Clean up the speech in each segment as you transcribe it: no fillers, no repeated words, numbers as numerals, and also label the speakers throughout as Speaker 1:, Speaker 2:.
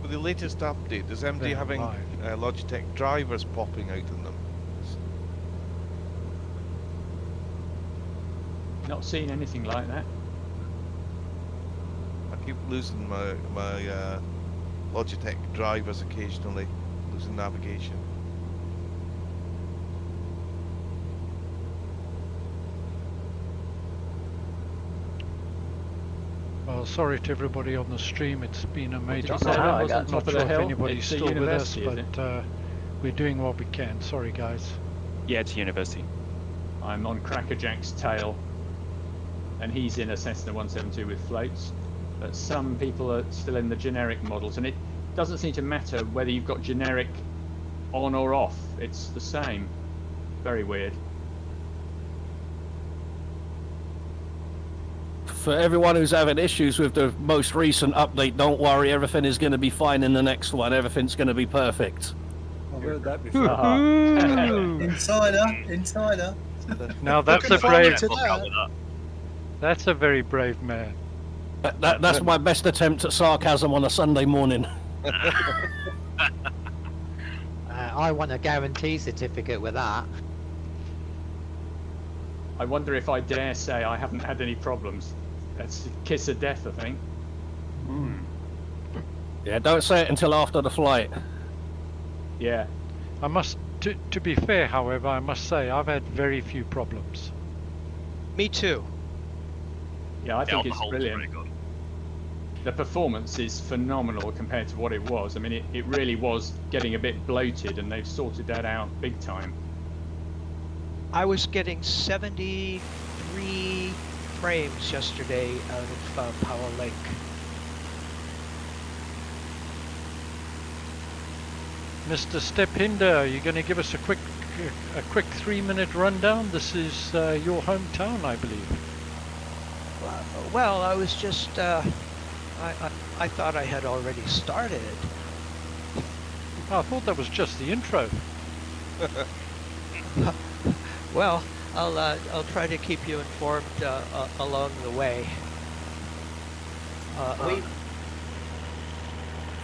Speaker 1: With the latest update, is MD
Speaker 2: They're
Speaker 1: having
Speaker 2: live.
Speaker 1: Logitech drivers popping out in them?
Speaker 3: Not seen anything like that.
Speaker 1: I keep losing my Logitech drivers occasionally, losing navigation.
Speaker 2: Well, sorry to everybody on the stream. It's been a major
Speaker 3: you say that
Speaker 2: problem.
Speaker 3: was on
Speaker 2: I'm
Speaker 3: top
Speaker 2: not
Speaker 3: of the
Speaker 2: sure if
Speaker 3: hill?
Speaker 2: anybody's
Speaker 3: It's a
Speaker 2: still with us,
Speaker 3: university, is
Speaker 2: but we're doing what we can. Sorry, guys.
Speaker 4: Yeah, it's university.
Speaker 3: I'm on Crackerjack's tail, and he's in a Cessna 172 with floats. But some people are still in the generic models, and it doesn't seem to matter whether you've got generic on or off. It's the same. Very weird.
Speaker 5: For everyone who's having issues with the most recent update, don't worry, everything is going to be fine in the next one. Everything's going to be perfect.
Speaker 6: I've heard that before.
Speaker 7: Insider.
Speaker 2: Now that's a
Speaker 7: Looking forward
Speaker 2: brave.
Speaker 7: to that.
Speaker 2: That's a very brave man.
Speaker 5: That's my best attempt at sarcasm on a Sunday morning.
Speaker 8: I want a guarantee certificate with that.
Speaker 3: I wonder if I dare say I haven't had any problems. That's a kiss of death, I think.
Speaker 5: Yeah, don't say it until after the flight.
Speaker 3: Yeah.
Speaker 2: I must, to be fair, however, I must say I've had very few problems.
Speaker 7: Me too.
Speaker 3: Yeah, I think
Speaker 4: the
Speaker 3: it's
Speaker 4: whole
Speaker 3: brilliant.
Speaker 4: pretty good.
Speaker 3: The performance is phenomenal compared to what it was. I mean, it really was getting a bit bloated, and they've sorted that out big time.
Speaker 7: I was getting 73 frames yesterday out of Power Lake.
Speaker 2: Mr. Stephinder, are you going to give us a quick 3-minute rundown? This is your hometown, I believe.
Speaker 7: Well, I was just, I thought I had already started.
Speaker 2: Oh, I thought that was just the intro.
Speaker 7: Well, I'll try to keep you informed along the way.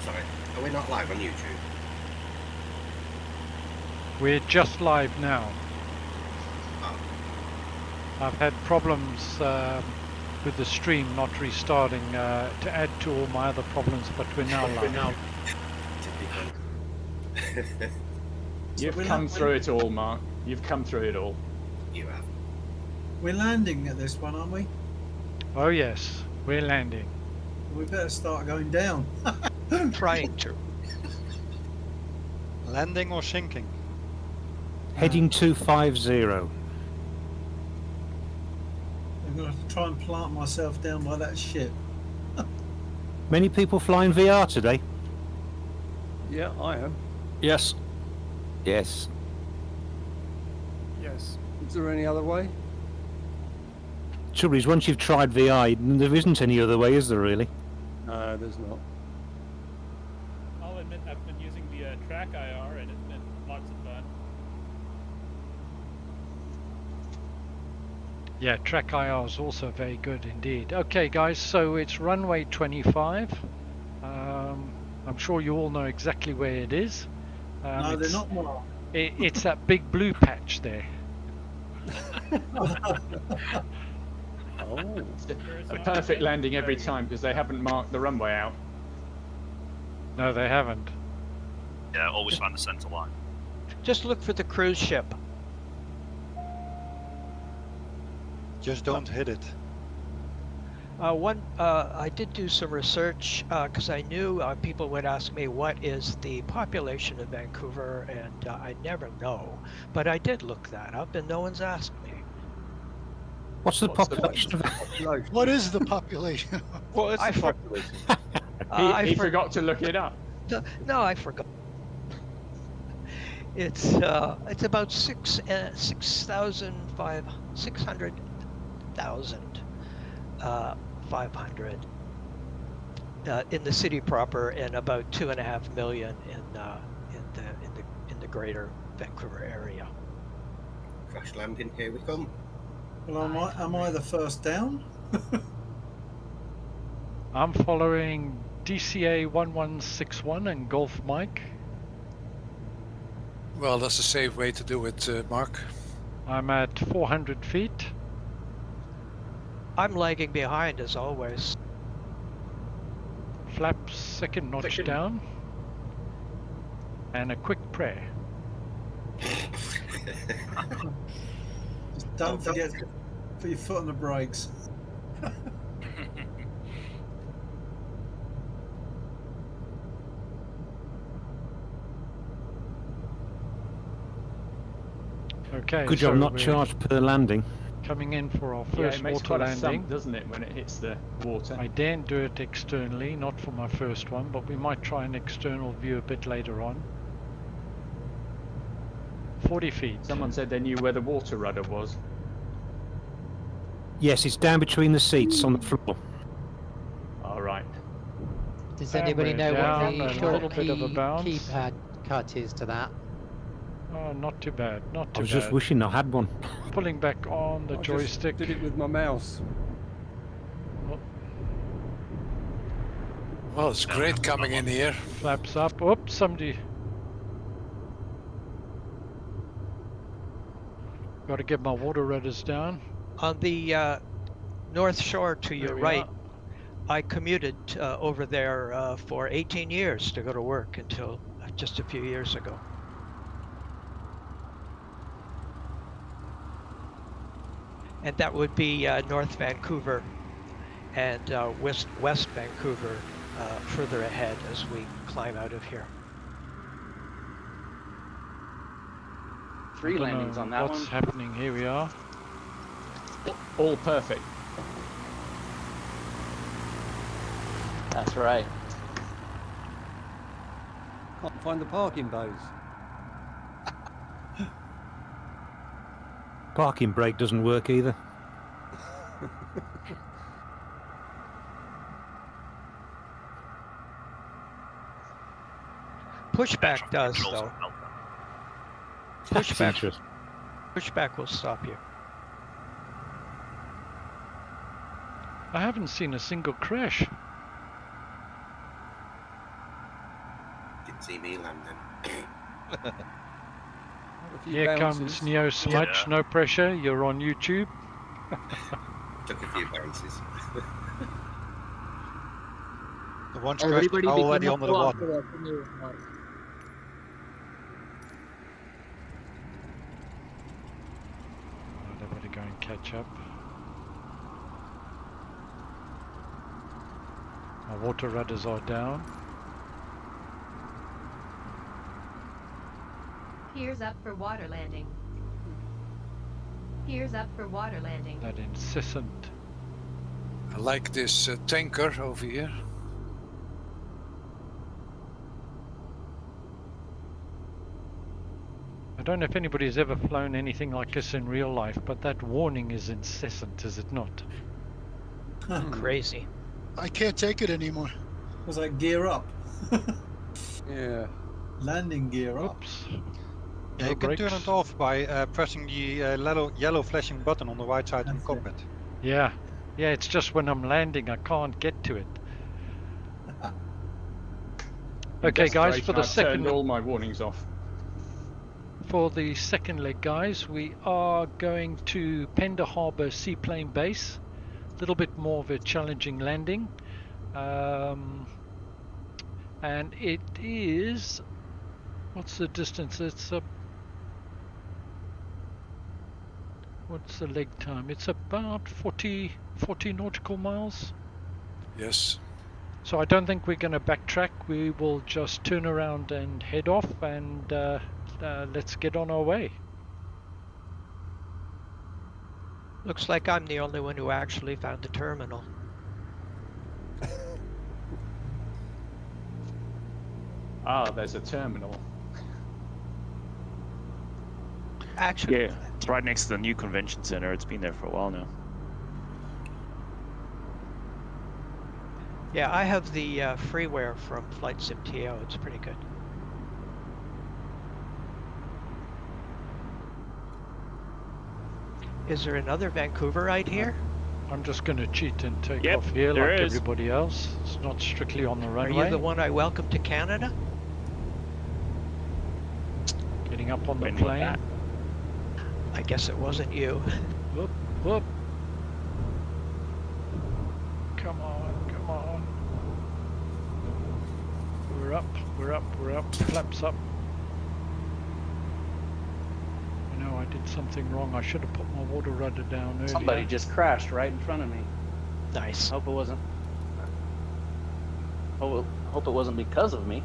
Speaker 9: Sorry, are we not live on YouTube?
Speaker 2: We're just live now.
Speaker 9: Oh.
Speaker 2: I've had problems with the stream not restarting to add to all my other problems, but we're now live.
Speaker 3: You've come through it all, Mark. You've come through it all.
Speaker 9: You have.
Speaker 6: We're landing at this one, aren't we?
Speaker 2: Oh yes, we're landing.
Speaker 6: We better start going down.
Speaker 7: Trying to.
Speaker 10: Landing or sinking?
Speaker 5: Heading 250.
Speaker 6: I'm going to try and plant myself down by that ship.
Speaker 5: Many people flying VR today?
Speaker 6: Yeah, I am.
Speaker 5: Yes. Yes.
Speaker 6: Yes. Is there any other way?
Speaker 5: Trouble is, once you've tried VR, there isn't any other way, is there really?
Speaker 6: No, there's not.
Speaker 11: I'll admit I've been using the track IR and it's been lots of fun.
Speaker 2: Yeah, track IR is also very good indeed. Okay guys, so it's runway 25. I'm sure you all know exactly where it is.
Speaker 6: No, they're not more.
Speaker 2: It's that big blue patch there.
Speaker 6: Oh.
Speaker 3: A perfect landing every time because they haven't marked the runway out.
Speaker 2: No, they haven't.
Speaker 4: Yeah, always find the centre line.
Speaker 7: Just look for the cruise ship.
Speaker 10: Just don't hit it.
Speaker 7: I did do some research because I knew people would ask me what is the population of Vancouver, and I never know. But I did look that up, and no one's asked me.
Speaker 5: What's the population of
Speaker 10: What is the population?
Speaker 1: What is
Speaker 7: I
Speaker 1: the
Speaker 7: for-
Speaker 1: population?
Speaker 3: He forgot to look it up.
Speaker 7: No, I forgot. It's about 600,500 in the city proper, and about 2.5 million in the greater Vancouver area.
Speaker 9: Crash landing, here we come.
Speaker 6: Well, am I the first down?
Speaker 2: I'm following DCA 1161 and Golf Mike.
Speaker 12: Well, that's a safe way to do it, Mark.
Speaker 2: I'm at 400 feet.
Speaker 7: I'm lagging behind as always.
Speaker 2: Flaps second notch down. And a quick prayer.
Speaker 6: Just don't forget to put your foot on the brakes.
Speaker 2: Okay.
Speaker 5: Good job, not charged per landing.
Speaker 2: Coming in for our
Speaker 3: Yeah,
Speaker 2: first
Speaker 3: it makes
Speaker 2: water
Speaker 3: quite a
Speaker 2: landing.
Speaker 3: thump, doesn't it, when it hits the water?
Speaker 2: I daren't do it externally, not for my first one, but we might try an external view a bit later on. 40 feet.
Speaker 3: Someone said they knew where the water rudder was.
Speaker 5: Yes, it's down between the seats on the floor.
Speaker 3: All right.
Speaker 8: Does
Speaker 2: And
Speaker 8: anybody
Speaker 2: we're
Speaker 8: know
Speaker 2: down
Speaker 8: what
Speaker 2: a
Speaker 8: the
Speaker 2: little
Speaker 8: short
Speaker 2: bit of a bounce.
Speaker 8: keypad cut is to that?
Speaker 2: Oh, not too bad, not
Speaker 5: I
Speaker 2: too
Speaker 5: was
Speaker 2: bad.
Speaker 5: just wishing I had one.
Speaker 2: Pulling back on the joystick.
Speaker 13: Did it with my mouse.
Speaker 12: Well, it's great coming in here.
Speaker 2: Flaps up. Oops, somebody. Got to get my water rudders down.
Speaker 7: On the North Shore to your
Speaker 2: There we
Speaker 7: right,
Speaker 2: are.
Speaker 7: I commuted over there for 18 years to go to work until just a few years ago. And that would be North Vancouver and West Vancouver further ahead as we climb out of here.
Speaker 2: 3 landings on that one. What's happening? Here we are.
Speaker 3: All perfect.
Speaker 13: That's right. Can't find the parking bays.
Speaker 5: Parking brake doesn't work either.
Speaker 7: Pushback does, though. Pushback will stop you.
Speaker 2: I haven't seen a single crash.
Speaker 9: Didn't see me landing.
Speaker 2: Here comes Neo Smudge, no pressure, you're on YouTube.
Speaker 9: Took a few bounces.
Speaker 10: The ones crashed already under the water.
Speaker 2: They better go and catch up. Our water rudders are down.
Speaker 14: Piers up for water landing. Piers up for water landing.
Speaker 2: That incessant.
Speaker 12: I like this tanker over here.
Speaker 2: I don't know if anybody's ever flown anything like this in real life, but that warning is incessant, is it not?
Speaker 7: Crazy.
Speaker 10: I can't take it anymore.
Speaker 6: Was that gear up?
Speaker 13: Yeah.
Speaker 6: Landing gear up.
Speaker 2: Oops.
Speaker 10: Yeah, you can turn it off by pressing the yellow flashing button on the right side of the cockpit.
Speaker 2: Yeah. Yeah, it's just when I'm landing I can't get to it. Okay guys, for the
Speaker 3: I've
Speaker 2: second...
Speaker 3: turned all my warnings off.
Speaker 2: For the second leg, guys, we are going to Pender Harbour Seaplane Base. A little bit more of a challenging landing. And it is... What's the distance? It's a... What's the leg time? It's about 40 nautical miles.
Speaker 12: Yes.
Speaker 2: So I don't think we're going to backtrack. We will just turn around and head off and let's get on our way.
Speaker 7: Looks like I'm the only one who actually found the terminal.
Speaker 3: Ah, there's a terminal.
Speaker 7: Actually,
Speaker 4: Yeah, it's right next to the new convention center. It's been there for a while now.
Speaker 7: yeah, I have the freeware from Flight Sim TO. It's pretty good. Is there another Vancouverite here?
Speaker 2: I'm just going to cheat and take
Speaker 4: Yep,
Speaker 2: off here
Speaker 4: there
Speaker 2: like
Speaker 4: is.
Speaker 2: everybody else. It's not strictly on the
Speaker 7: Are
Speaker 2: runway.
Speaker 7: you the one I welcome to Canada?
Speaker 2: Getting up on the
Speaker 4: When was
Speaker 2: plane.
Speaker 4: that?
Speaker 7: I guess it wasn't you.
Speaker 2: Whoop, whoop. Come on, come on. We're up, we're up, we're up. Flaps up. You know, I did something wrong. I should have put my water rudder down earlier.
Speaker 15: Somebody just crashed right in front of me.
Speaker 7: Nice.
Speaker 15: Hope it wasn't. Hope it wasn't because of me.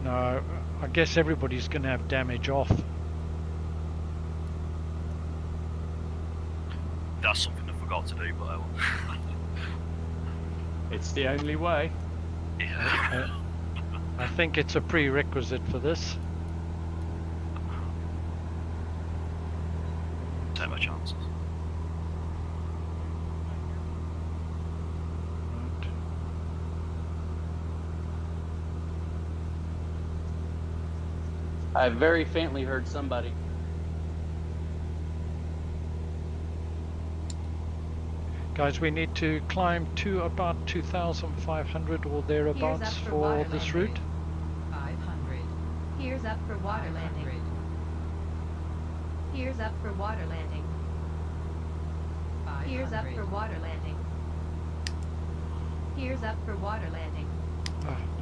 Speaker 2: No, I guess everybody's going to have damage off.
Speaker 16: That's something I forgot to do, but I will.
Speaker 3: It's the only way.
Speaker 16: Yeah.
Speaker 2: I think it's a prerequisite for this.
Speaker 16: Take my chances.
Speaker 15: I very faintly heard somebody.
Speaker 2: Guys, we need to climb to about 2,500 or thereabouts
Speaker 14: for
Speaker 2: for
Speaker 14: water
Speaker 2: this
Speaker 14: landing.
Speaker 2: route.
Speaker 14: 500. Here's up for water landing. Here's up for water landing. Here's up for water landing. Here's up for water landing.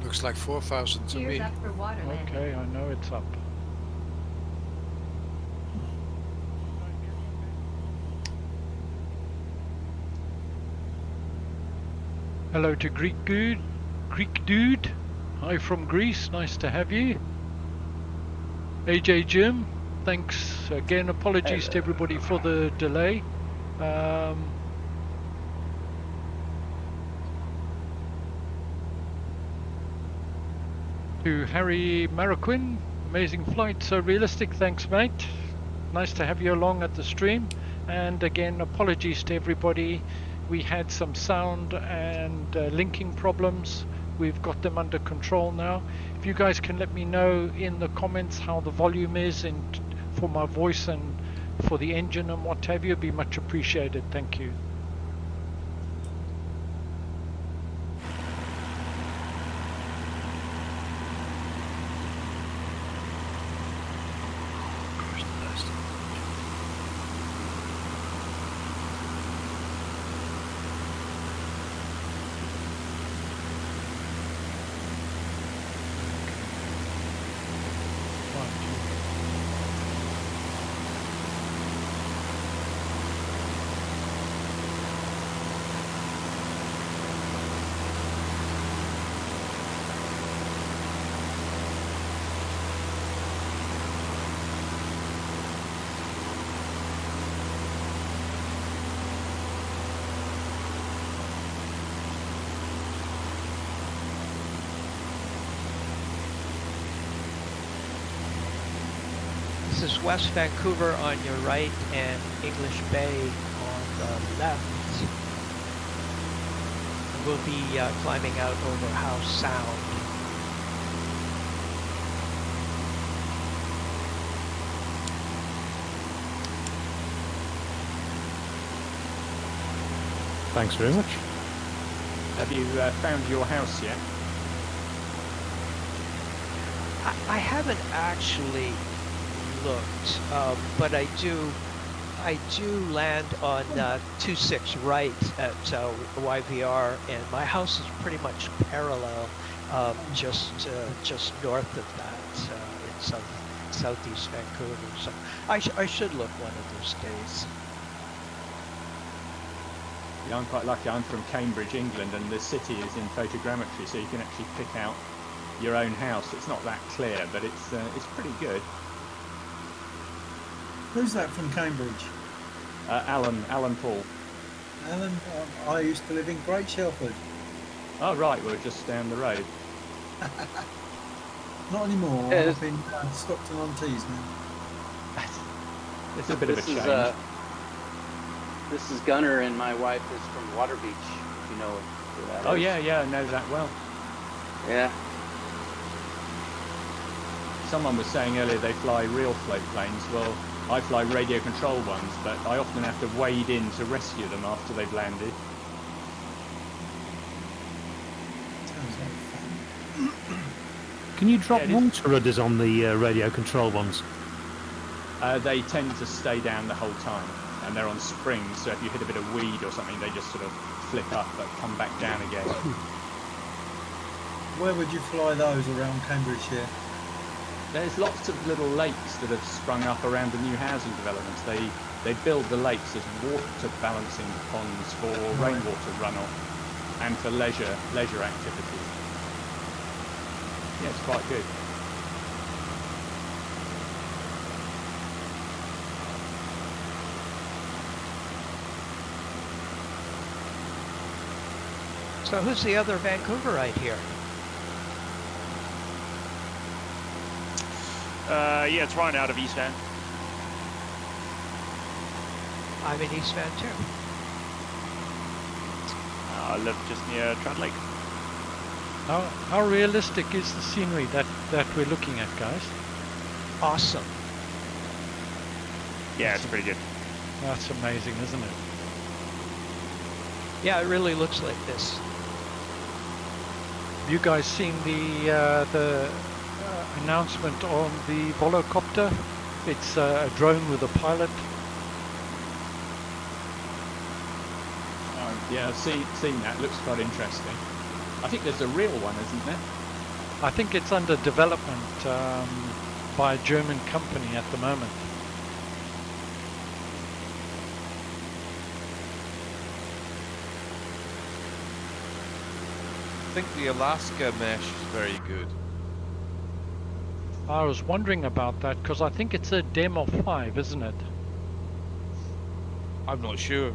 Speaker 12: Looks like 4,000 to
Speaker 14: Here's
Speaker 12: me.
Speaker 14: up for water landing.
Speaker 2: Okay, I know it's up. Hello to Greek dude. Hi from Greece, nice to have you. AJ Jim, thanks again. Apologies to everybody for the delay. To Harry Maraquin, amazing flight, so realistic. Thanks, mate. Nice to have you along at the stream. And again, apologies to everybody. We had some sound and linking problems. We've got them under control now. If you guys can let me know in the comments how the volume is and for my voice and for the engine and what have you, it'd be much appreciated. Thank you.
Speaker 7: This is West Vancouver on your right and English Bay on the left. We'll be climbing out over House Sound.
Speaker 17: Thanks very much.
Speaker 3: Have you found your house yet?
Speaker 7: I haven't actually looked, but I do land on 26 right at YVR, and my house is pretty much parallel, just north of that in southeast Vancouver. So I should look one of those days.
Speaker 3: Yeah, I'm quite lucky. I'm from Cambridge, England, and the city is in photogrammetry, so you can actually pick out your own house. It's not that clear, but it's pretty good.
Speaker 6: Who's that from Cambridge?
Speaker 3: Alan Paul.
Speaker 6: Alan, I used to live in Great Shelford.
Speaker 3: Oh right, we're just down the road.
Speaker 6: Not anymore.
Speaker 15: Yeah,
Speaker 6: I'm in Stockton-on-Tees now.
Speaker 3: It's a bit of a change.
Speaker 15: This is Gunnar, and my wife is from Water Beach, if you know where that is.
Speaker 3: Oh yeah, I know that well.
Speaker 15: Yeah.
Speaker 3: Someone was saying earlier they fly real float planes. Well, I fly radio control ones, but I often have to wade in to rescue them after they've landed.
Speaker 5: Can you drop water rudders on the radio control ones?
Speaker 3: They tend to stay down the whole time, and they're on springs, so if you hit a bit of weed or something, they just sort of flip up but come back down again.
Speaker 6: Where would you fly those around Cambridgeshire?
Speaker 3: There's lots of little lakes that have sprung up around the new housing developments. They build the lakes as water balancing ponds for rainwater runoff and for leisure activities. Yeah, it's quite good.
Speaker 7: So who's the other Vancouverite here?
Speaker 4: Yeah, it's Ryan out of East Van.
Speaker 7: I'm in East Van too.
Speaker 4: I live just near Trout Lake.
Speaker 2: How realistic is the scenery that we're looking at, guys?
Speaker 7: Awesome.
Speaker 4: Yeah, it's pretty good.
Speaker 2: That's amazing, isn't it?
Speaker 7: Yeah, it really looks like this.
Speaker 2: Have you guys seen the announcement on the volocopter? It's a drone with a pilot.
Speaker 3: Yeah, I've seen that. Looks quite interesting. I think there's a real one, isn't there?
Speaker 2: I think it's under development by a German company at the moment.
Speaker 1: I think the Alaska mesh is very good.
Speaker 2: I was wondering about that because I think it's a DEM of 5, isn't it?
Speaker 1: I'm not sure.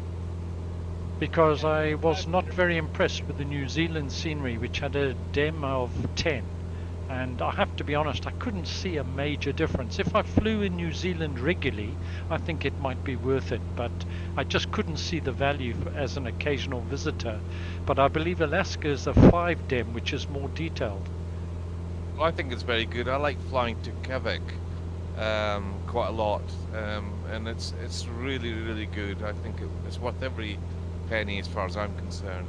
Speaker 2: Because I was not very impressed with the New Zealand scenery, which had a DEM of 10. And I have to be honest, I couldn't see a major difference. If I flew in New Zealand regularly, I think it might be worth it, but I just couldn't see the value as an occasional visitor. But I believe Alaska is a 5 DEM, which is more detailed.
Speaker 1: Well, I think it's very good. I like flying to Quebec quite a lot, and it's really, really good. I think it's worth every penny as far as I'm concerned.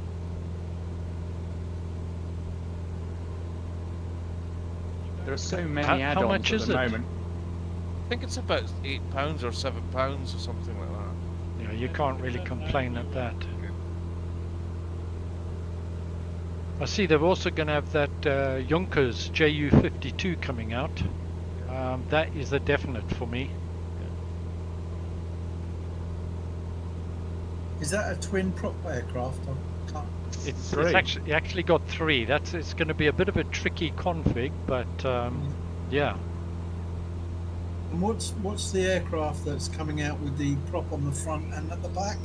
Speaker 3: There are so many add-ons
Speaker 2: how much
Speaker 3: at
Speaker 2: is
Speaker 3: the
Speaker 2: it?
Speaker 3: moment.
Speaker 1: I think it's about £8 or £7 or something like that.
Speaker 2: Yeah, you can't really complain at that. I see they're also going to have that Junkers Ju-52 coming out. That is a definite for me.
Speaker 6: Is that a twin prop aircraft? I can't...
Speaker 2: It's actually got 3. It's going to be a bit of a tricky config, but yeah.
Speaker 6: And what's the aircraft that's coming out with the prop on the front and at the back?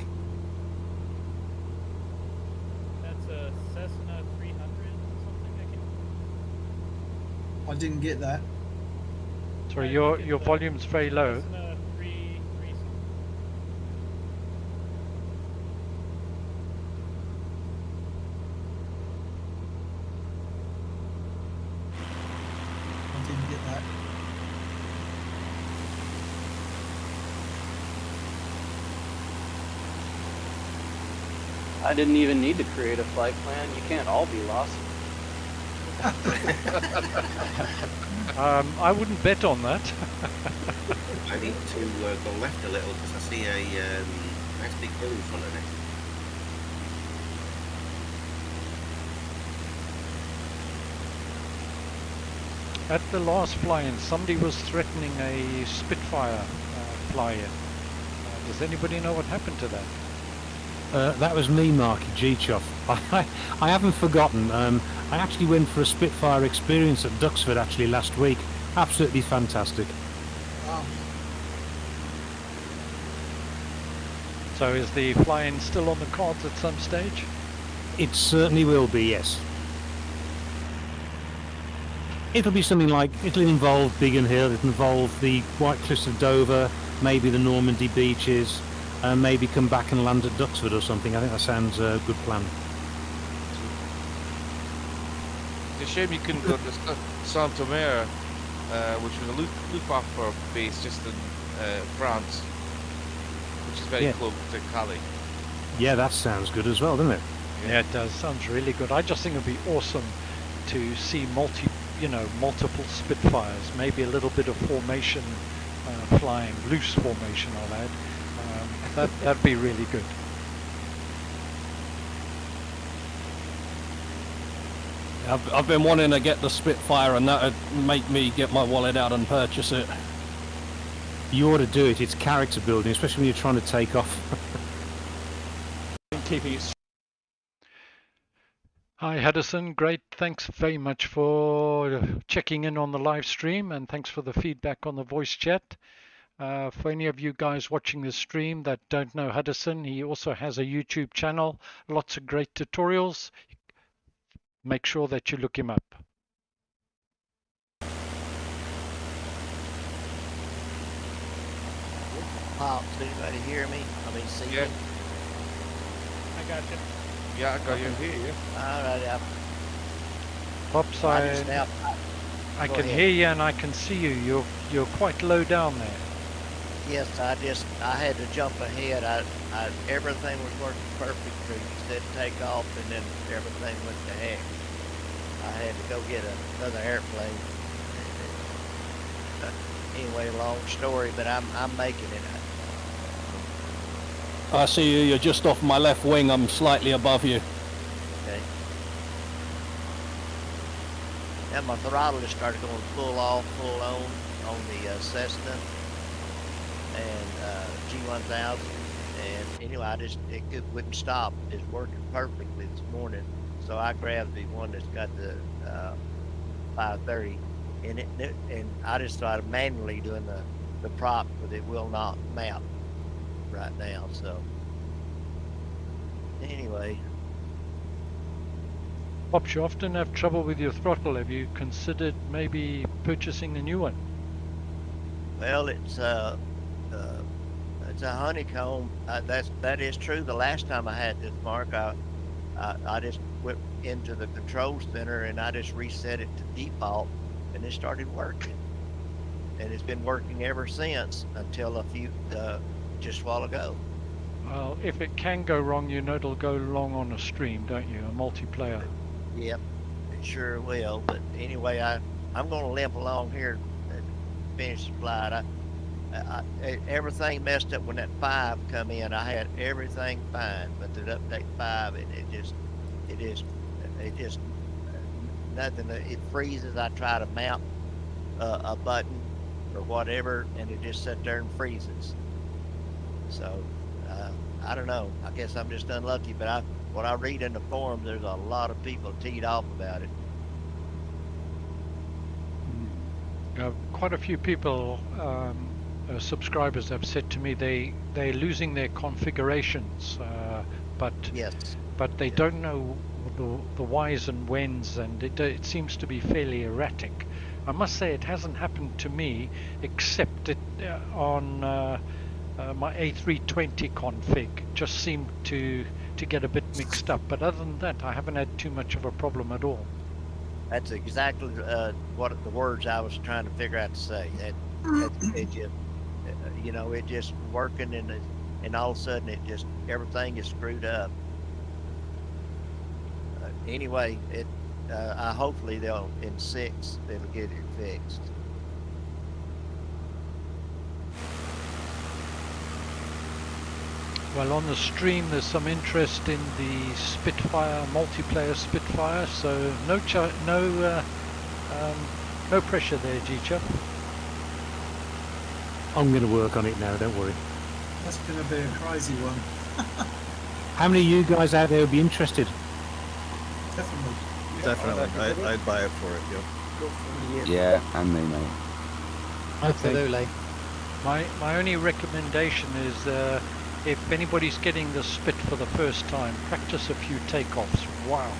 Speaker 11: That's a Cessna 300 or something.
Speaker 6: I didn't get that.
Speaker 2: Sorry, your volume's very low.
Speaker 11: Cessna 3 something.
Speaker 6: I didn't get that.
Speaker 15: I didn't even need to create a flight plan. You can't all be lost.
Speaker 2: I wouldn't bet on that.
Speaker 9: I need to go left a little because I see a nice big hill in front of me.
Speaker 2: At the last fly-in, somebody was threatening a Spitfire fly-in. Does anybody know what happened to that?
Speaker 5: That was me, Marky G-Chuff. I haven't forgotten. I actually went for a Spitfire experience at Duxford actually last week. Absolutely fantastic.
Speaker 6: Wow.
Speaker 2: So is the fly-in still on the cards at some stage?
Speaker 5: It certainly will be, yes. It'll be something like, it'll involve Biggin Hill, it'll involve the White Cliffs of Dover, maybe the Normandy beaches, and maybe come back and land at Duxford or something. I think that sounds a good plan.
Speaker 1: It's a shame you couldn't go to Saint-Omer, which was a Luftwaffe base just France, which is very
Speaker 5: Yeah.
Speaker 1: close to Calais.
Speaker 5: Yeah, that sounds good as well, doesn't it?
Speaker 2: Yeah, it does. Sounds really good. I just think it'd be awesome to see multiple Spitfires, maybe a little bit of formation flying, loose formation, I'll add. That'd be really good.
Speaker 17: I've been wanting to get the Spitfire, and that'd make me get my wallet out and purchase it.
Speaker 5: You ought to do it. It's character building, especially when you're trying to take off.
Speaker 3: Keeping it.
Speaker 2: Hi Hedison, great. Thanks very much for checking in on the live stream, and thanks for the feedback on the voice chat. For any of you guys watching this stream that don't know Hedison, he also has a YouTube channel, lots of great tutorials. Make sure that you look him up.
Speaker 18: Pops, anybody hear me? I mean, see
Speaker 1: Yeah.
Speaker 18: me?
Speaker 11: I got you.
Speaker 1: Yeah, I got you here.
Speaker 18: All right, yeah.
Speaker 2: Pops,
Speaker 18: just
Speaker 2: I
Speaker 18: now-
Speaker 2: I
Speaker 18: Go
Speaker 2: can
Speaker 18: ahead.
Speaker 2: hear you and I can see you. You're quite low down there.
Speaker 18: Yes, I had to jump ahead. Everything was working perfectly. You said take off, and then everything went to heck. I had to go get another airplane. Anyway, long story, but I'm making it.
Speaker 17: I see you. You're just off my left wing. I'm slightly above you.
Speaker 18: Okay. And my throttle just started going full on the Cessna and G1000. And anyway, it wouldn't stop. It's working perfectly this morning. So I grabbed the one that's got the 530, and I just started manually doing the prop, but it will not mount right now. So anyway.
Speaker 2: Pops, you often have trouble with your throttle. Have you considered maybe purchasing a new one?
Speaker 18: Well, it's a honeycomb. That is true. The last time I had this, Mark, I just went into the control center and I just reset it to default, and it started working. And it's been working ever since until just a while ago.
Speaker 2: Well, if it can go wrong, you know it'll go wrong on a stream, don't you? A multiplayer.
Speaker 18: Yep, it sure will. But anyway, I'm going to limp along here and finish the flight. Everything messed up when that 5 come in. I had everything fine, but the update 5, it just nothing. It freezes. I try to mount a button or whatever, and it just sits there and freezes. So I don't know. I guess I'm just unlucky. But what I read in the forums, there's a lot of people teed off about it.
Speaker 2: Quite a few people, subscribers, have said to me they're losing their configurations, but they don't know the whys and whens, and it seems to be fairly erratic. I must say it hasn't happened to me, except on my A320 config. Just seemed to get a bit mixed up, but other than that, I haven't had too much of a problem at all.
Speaker 18: That's exactly what the words I was trying to figure out to say. It just, it just working, and all of a sudden everything is screwed up. Anyway, hopefully in 6 they'll get it fixed.
Speaker 2: Well, on the stream there's some interest in the Spitfire, multiplayer Spitfire, so no pressure there, G-Chuck.
Speaker 5: I'm going to work on it now, don't worry.
Speaker 6: That's going to be a crazy one.
Speaker 5: How many of you guys out there would be interested?
Speaker 6: Definitely.
Speaker 19: Definitely. I'd buy it for it, yeah.
Speaker 6: Go for it.
Speaker 20: Yeah, and me, mate.
Speaker 8: Absolutely.
Speaker 2: My only recommendation is if anybody's getting the Spit for the first time, practice a few takeoffs. Wow.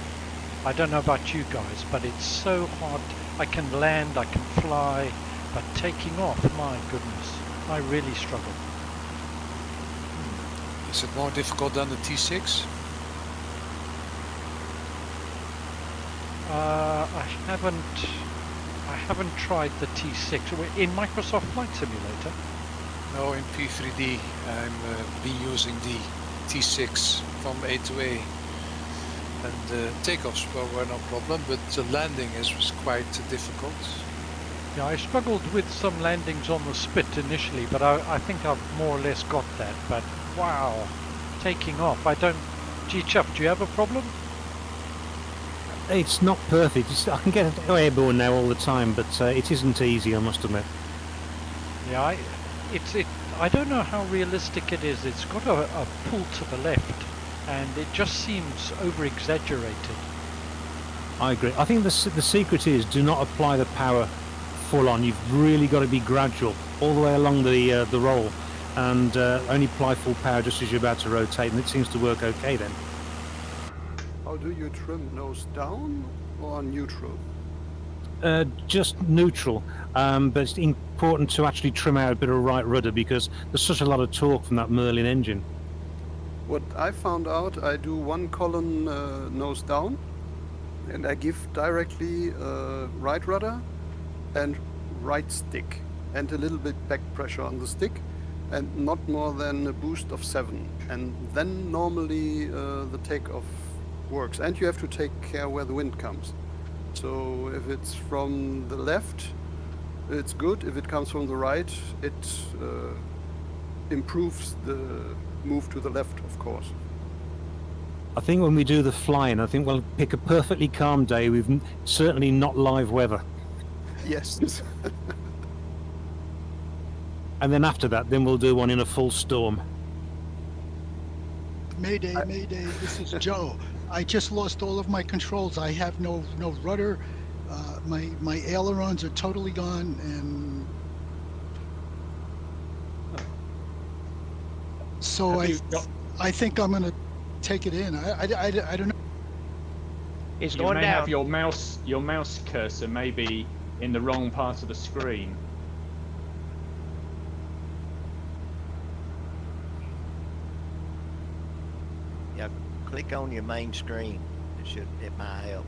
Speaker 2: I don't know about you guys, but it's so hard. I can land, I can fly, but taking off, my goodness, I really struggle.
Speaker 12: Is it more difficult than the T6?
Speaker 2: I haven't tried the T6 in Microsoft Flight Simulator.
Speaker 12: No, in P3D I'm been using the T6 from A to A, and takeoffs were no problem, but the landing was quite difficult.
Speaker 2: Yeah, I struggled with some landings on the spit initially, but I think I've more or less got that. But wow, taking off, I don't... G-Chuff, do you have a problem?
Speaker 5: It's not perfect. I can get airborne now all the time, but it isn't easy, I must admit.
Speaker 2: Yeah, I don't know how realistic it is. It's got a pull to the left, and it just seems over-exaggerated.
Speaker 5: I agree. I think the secret is do not apply the power full on. You've really got to be gradual all the way along the roll, and only apply full power just as you're about to rotate, and it seems to work okay then.
Speaker 20: How do you trim? Nose down or neutral?
Speaker 5: Just neutral, but it's important to actually trim out a bit of right rudder because there's such a lot of torque from that Merlin engine.
Speaker 20: What I found out, I do one column nose down, and I give directly right rudder and right stick, and a little bit back pressure on the stick, and not more than a boost of 7. And then normally the takeoff works. And you have to take care where the wind comes. So if it's from the left, it's good. If it comes from the right, it improves the move to the left, of course.
Speaker 5: I think when we do the flying, I think we'll pick a perfectly calm day with certainly not live weather.
Speaker 20: Yes.
Speaker 5: And then after that, then we'll do one in a full storm.
Speaker 21: Mayday, Mayday, this is Joe. I just lost all of my controls. I have no rudder. My ailerons are totally gone, and so I think I'm gonna take it in. I don't know.
Speaker 7: It's
Speaker 3: You
Speaker 7: going
Speaker 3: may
Speaker 7: down.
Speaker 3: have your mouse cursor maybe in the wrong part of the screen.
Speaker 18: Yeah, click on your main screen. It might help.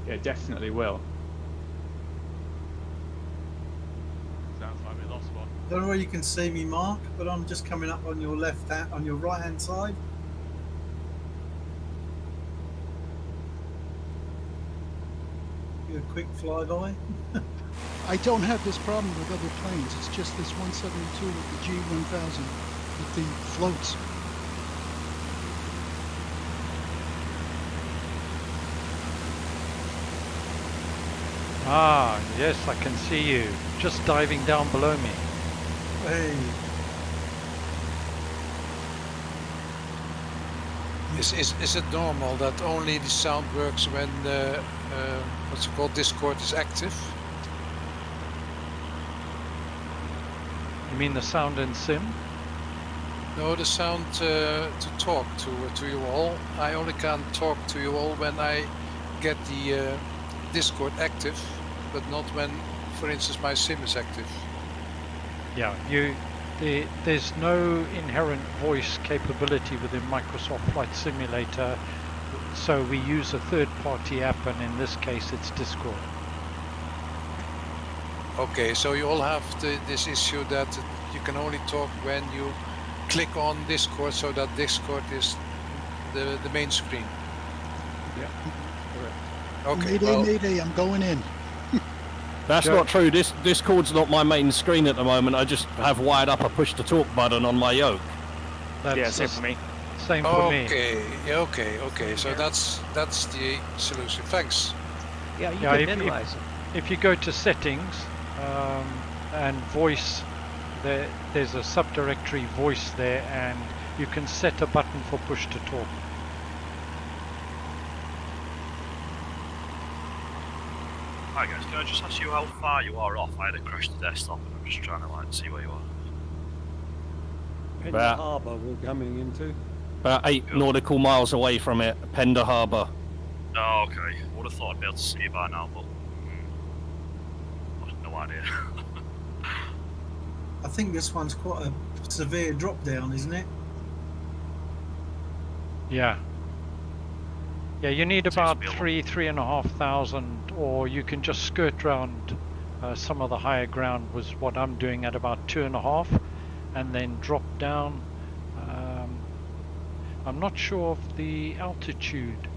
Speaker 3: Yeah, definitely will.
Speaker 11: Sounds like we lost one.
Speaker 6: I don't know where you can see me, Mark, but I'm just coming up on your on your right hand side. Do a quick flyby.
Speaker 21: I don't have this problem with other planes. It's just this 172 with the G1000 with the floats.
Speaker 2: Ah, yes, I can see you. Just diving down below me.
Speaker 6: Hey.
Speaker 12: Is it normal that only the sound works when what's it called, Discord is active?
Speaker 2: You mean the sound in Sim?
Speaker 12: No, the sound to talk to you all. I only can talk to you all when I get the Discord active, but not when, for instance, my sim is active.
Speaker 2: Yeah, there's no inherent voice capability within Microsoft Flight Simulator, so we use a third-party app, and in this case it's Discord.
Speaker 12: Okay, so you all have this issue that you can only talk when you click on Discord, so that Discord is the main screen.
Speaker 3: Yeah, correct.
Speaker 12: Okay,
Speaker 21: Mayday,
Speaker 12: well,
Speaker 21: Mayday, I'm going in.
Speaker 17: That's not true. Discord's not my main screen at the moment. I just have wired up a push to talk button on my yoke.
Speaker 4: Yeah, same for me.
Speaker 2: Same for me.
Speaker 12: Okay. So that's the solution. Thanks.
Speaker 7: Yeah, you can minimize it.
Speaker 2: If you go to settings and voice, there's a subdirectory voice there, and you can set a button for push to talk.
Speaker 16: Hi guys, can I just ask you how far you are off? I had to crash the desktop and I'm just trying to see where you are.
Speaker 13: Pender Harbour we're coming into.
Speaker 17: About 8 nautical miles away from it, Pender Harbour.
Speaker 16: Oh, okay. I would have thought I'd be able to see you by now, but I have no idea.
Speaker 6: I think this one's quite a severe drop down, isn't it?
Speaker 2: Yeah. Yeah, you need about 3,500, or you can just skirt round some of the higher ground was what I'm doing at about 2.5, and then drop down. I'm not sure of the altitude.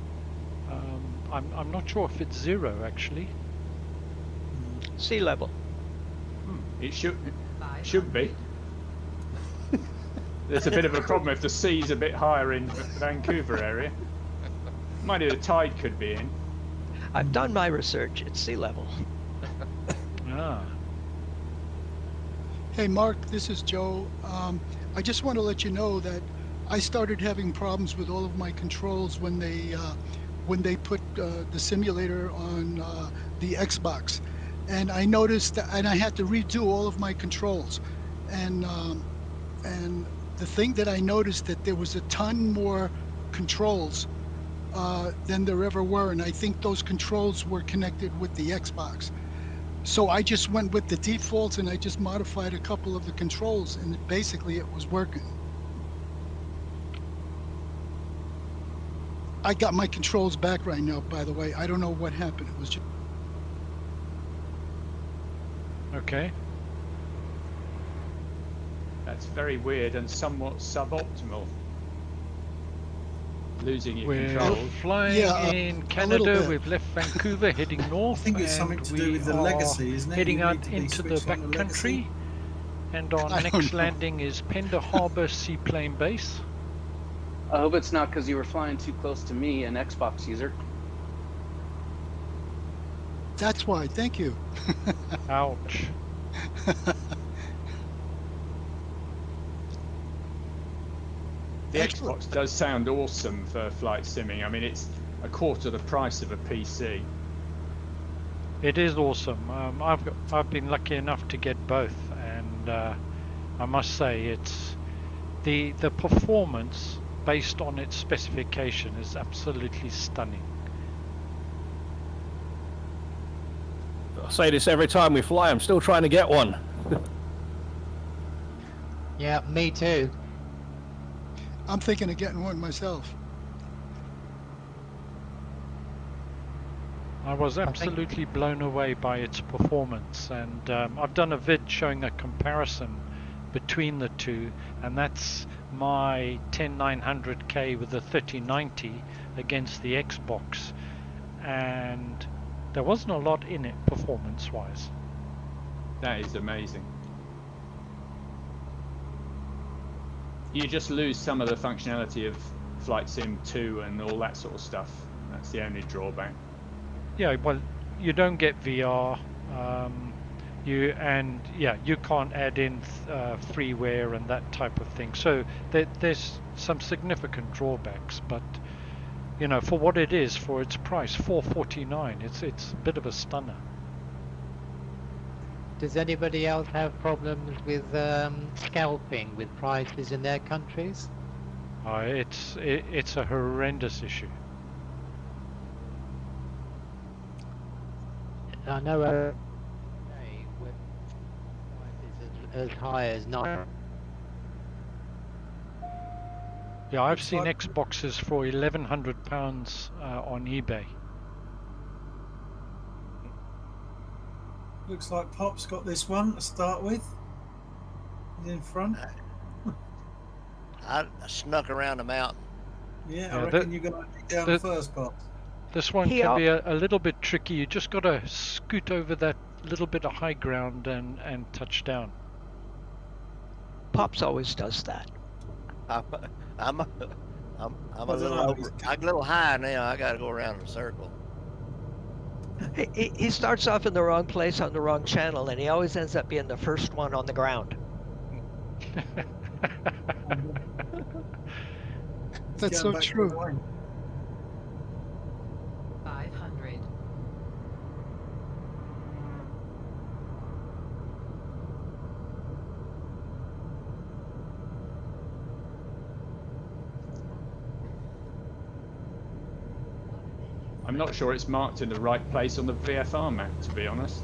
Speaker 2: I'm not sure if it's 0 actually.
Speaker 7: Sea level.
Speaker 3: It should be. There's a bit of a problem if the sea's a bit higher in Vancouver area. Mind you, the tide could be in.
Speaker 7: I've done my research. It's sea level.
Speaker 2: Ah.
Speaker 21: Hey Mark, this is Joe. I just want to let you know that I started having problems with all of my controls when they put the simulator on the Xbox, and I noticed that, and I had to redo all of my controls, and the thing that I noticed that there was a ton more controls than there ever were, and I think those controls were connected with the Xbox. So I just went with the defaults and I just modified a couple of the controls, and basically it was working. I got my controls back right now, by the way. I don't know what happened. It was just...
Speaker 2: Okay.
Speaker 3: That's very weird and somewhat suboptimal. Losing your
Speaker 2: We're
Speaker 3: controls.
Speaker 2: flying in Canada. We've left Vancouver, heading north.
Speaker 6: I think it's something to do with the legacy, isn't it?
Speaker 2: Heading
Speaker 6: You
Speaker 2: out
Speaker 6: need to be
Speaker 2: into the
Speaker 6: switched on
Speaker 2: back
Speaker 6: the
Speaker 2: country.
Speaker 6: legacy.
Speaker 2: And our next landing is Pender Harbour Seaplane Base.
Speaker 15: I hope it's not because you were flying too close to me, an Xbox user.
Speaker 21: That's why. Thank you.
Speaker 2: Ouch.
Speaker 3: The Xbox does sound awesome for flight simming. I mean, it's a quarter the price of a PC.
Speaker 2: It is awesome. I've been lucky enough to get both, and I must say it's the performance based on its specification is absolutely stunning.
Speaker 17: I say this every time we fly. I'm still trying to get one.
Speaker 8: Yeah, me too.
Speaker 21: I'm thinking of getting one myself.
Speaker 2: I was absolutely blown away by its performance, and I've done a vid showing a comparison between the two, and that's my 10900K with the 3090 against the Xbox, and there wasn't a lot in it performance wise.
Speaker 3: That is amazing. You just lose some of the functionality of Flight Sim 2 and all that sort of stuff. That's the only drawback.
Speaker 2: Yeah, well, you don't get VR. You can't add in freeware and that type of thing. So there's some significant drawbacks, but you know, for what it is, for its price, $449, it's a bit of a stunner.
Speaker 8: Does anybody else have problems with scalping with prices in their countries?
Speaker 2: It's a horrendous issue.
Speaker 8: I know with prices as high as 9.
Speaker 2: Yeah, I've seen Xboxes for £1,100 on eBay.
Speaker 6: Looks like Pop's got this one to start with. He's in front.
Speaker 18: I snuck around the mountain.
Speaker 6: Yeah, I reckon you're going to be down first, Pop.
Speaker 2: This one can be a little bit tricky. You just got to scoot over that little bit of high ground and touch down.
Speaker 7: Pops always does that.
Speaker 18: I'm a little high now. I got to go around in a circle.
Speaker 7: He starts off in the wrong place on the wrong channel, and he always ends up being the first one on the ground.
Speaker 21: That's so true.
Speaker 14: 500.
Speaker 3: I'm not sure it's marked in the right place on the VFR map, to be honest.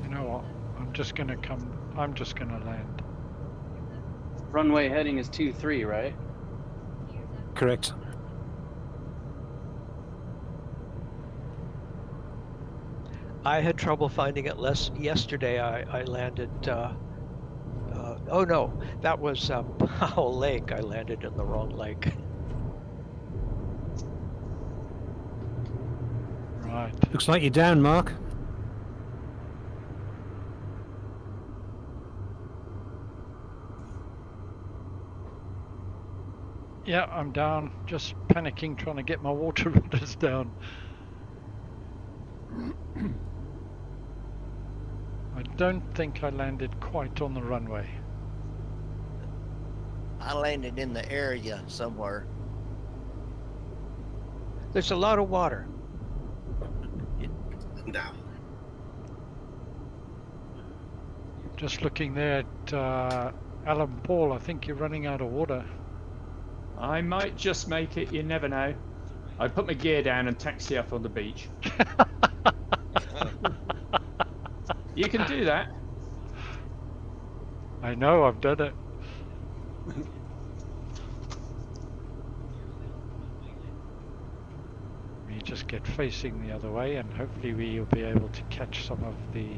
Speaker 2: You know what? I'm just gonna land.
Speaker 15: Runway heading is 23, right?
Speaker 5: Correct.
Speaker 7: I had trouble finding it yesterday. I landed. Oh no, that was Powell Lake. I landed in the wrong lake.
Speaker 2: Right.
Speaker 5: Looks like you're down, Mark.
Speaker 2: Yeah, I'm down. Just panicking, trying to get my water rudders down. I don't think I landed quite on the runway.
Speaker 18: I landed in the area somewhere.
Speaker 7: There's a lot of water.
Speaker 9: No.
Speaker 2: Just looking there at Alan Paul, I think you're running out of water.
Speaker 3: I might just make it, you never know. I put my gear down and taxi up on the beach. You can do that.
Speaker 2: I know, I've done it. We just get facing the other way and hopefully we'll be able to catch some of the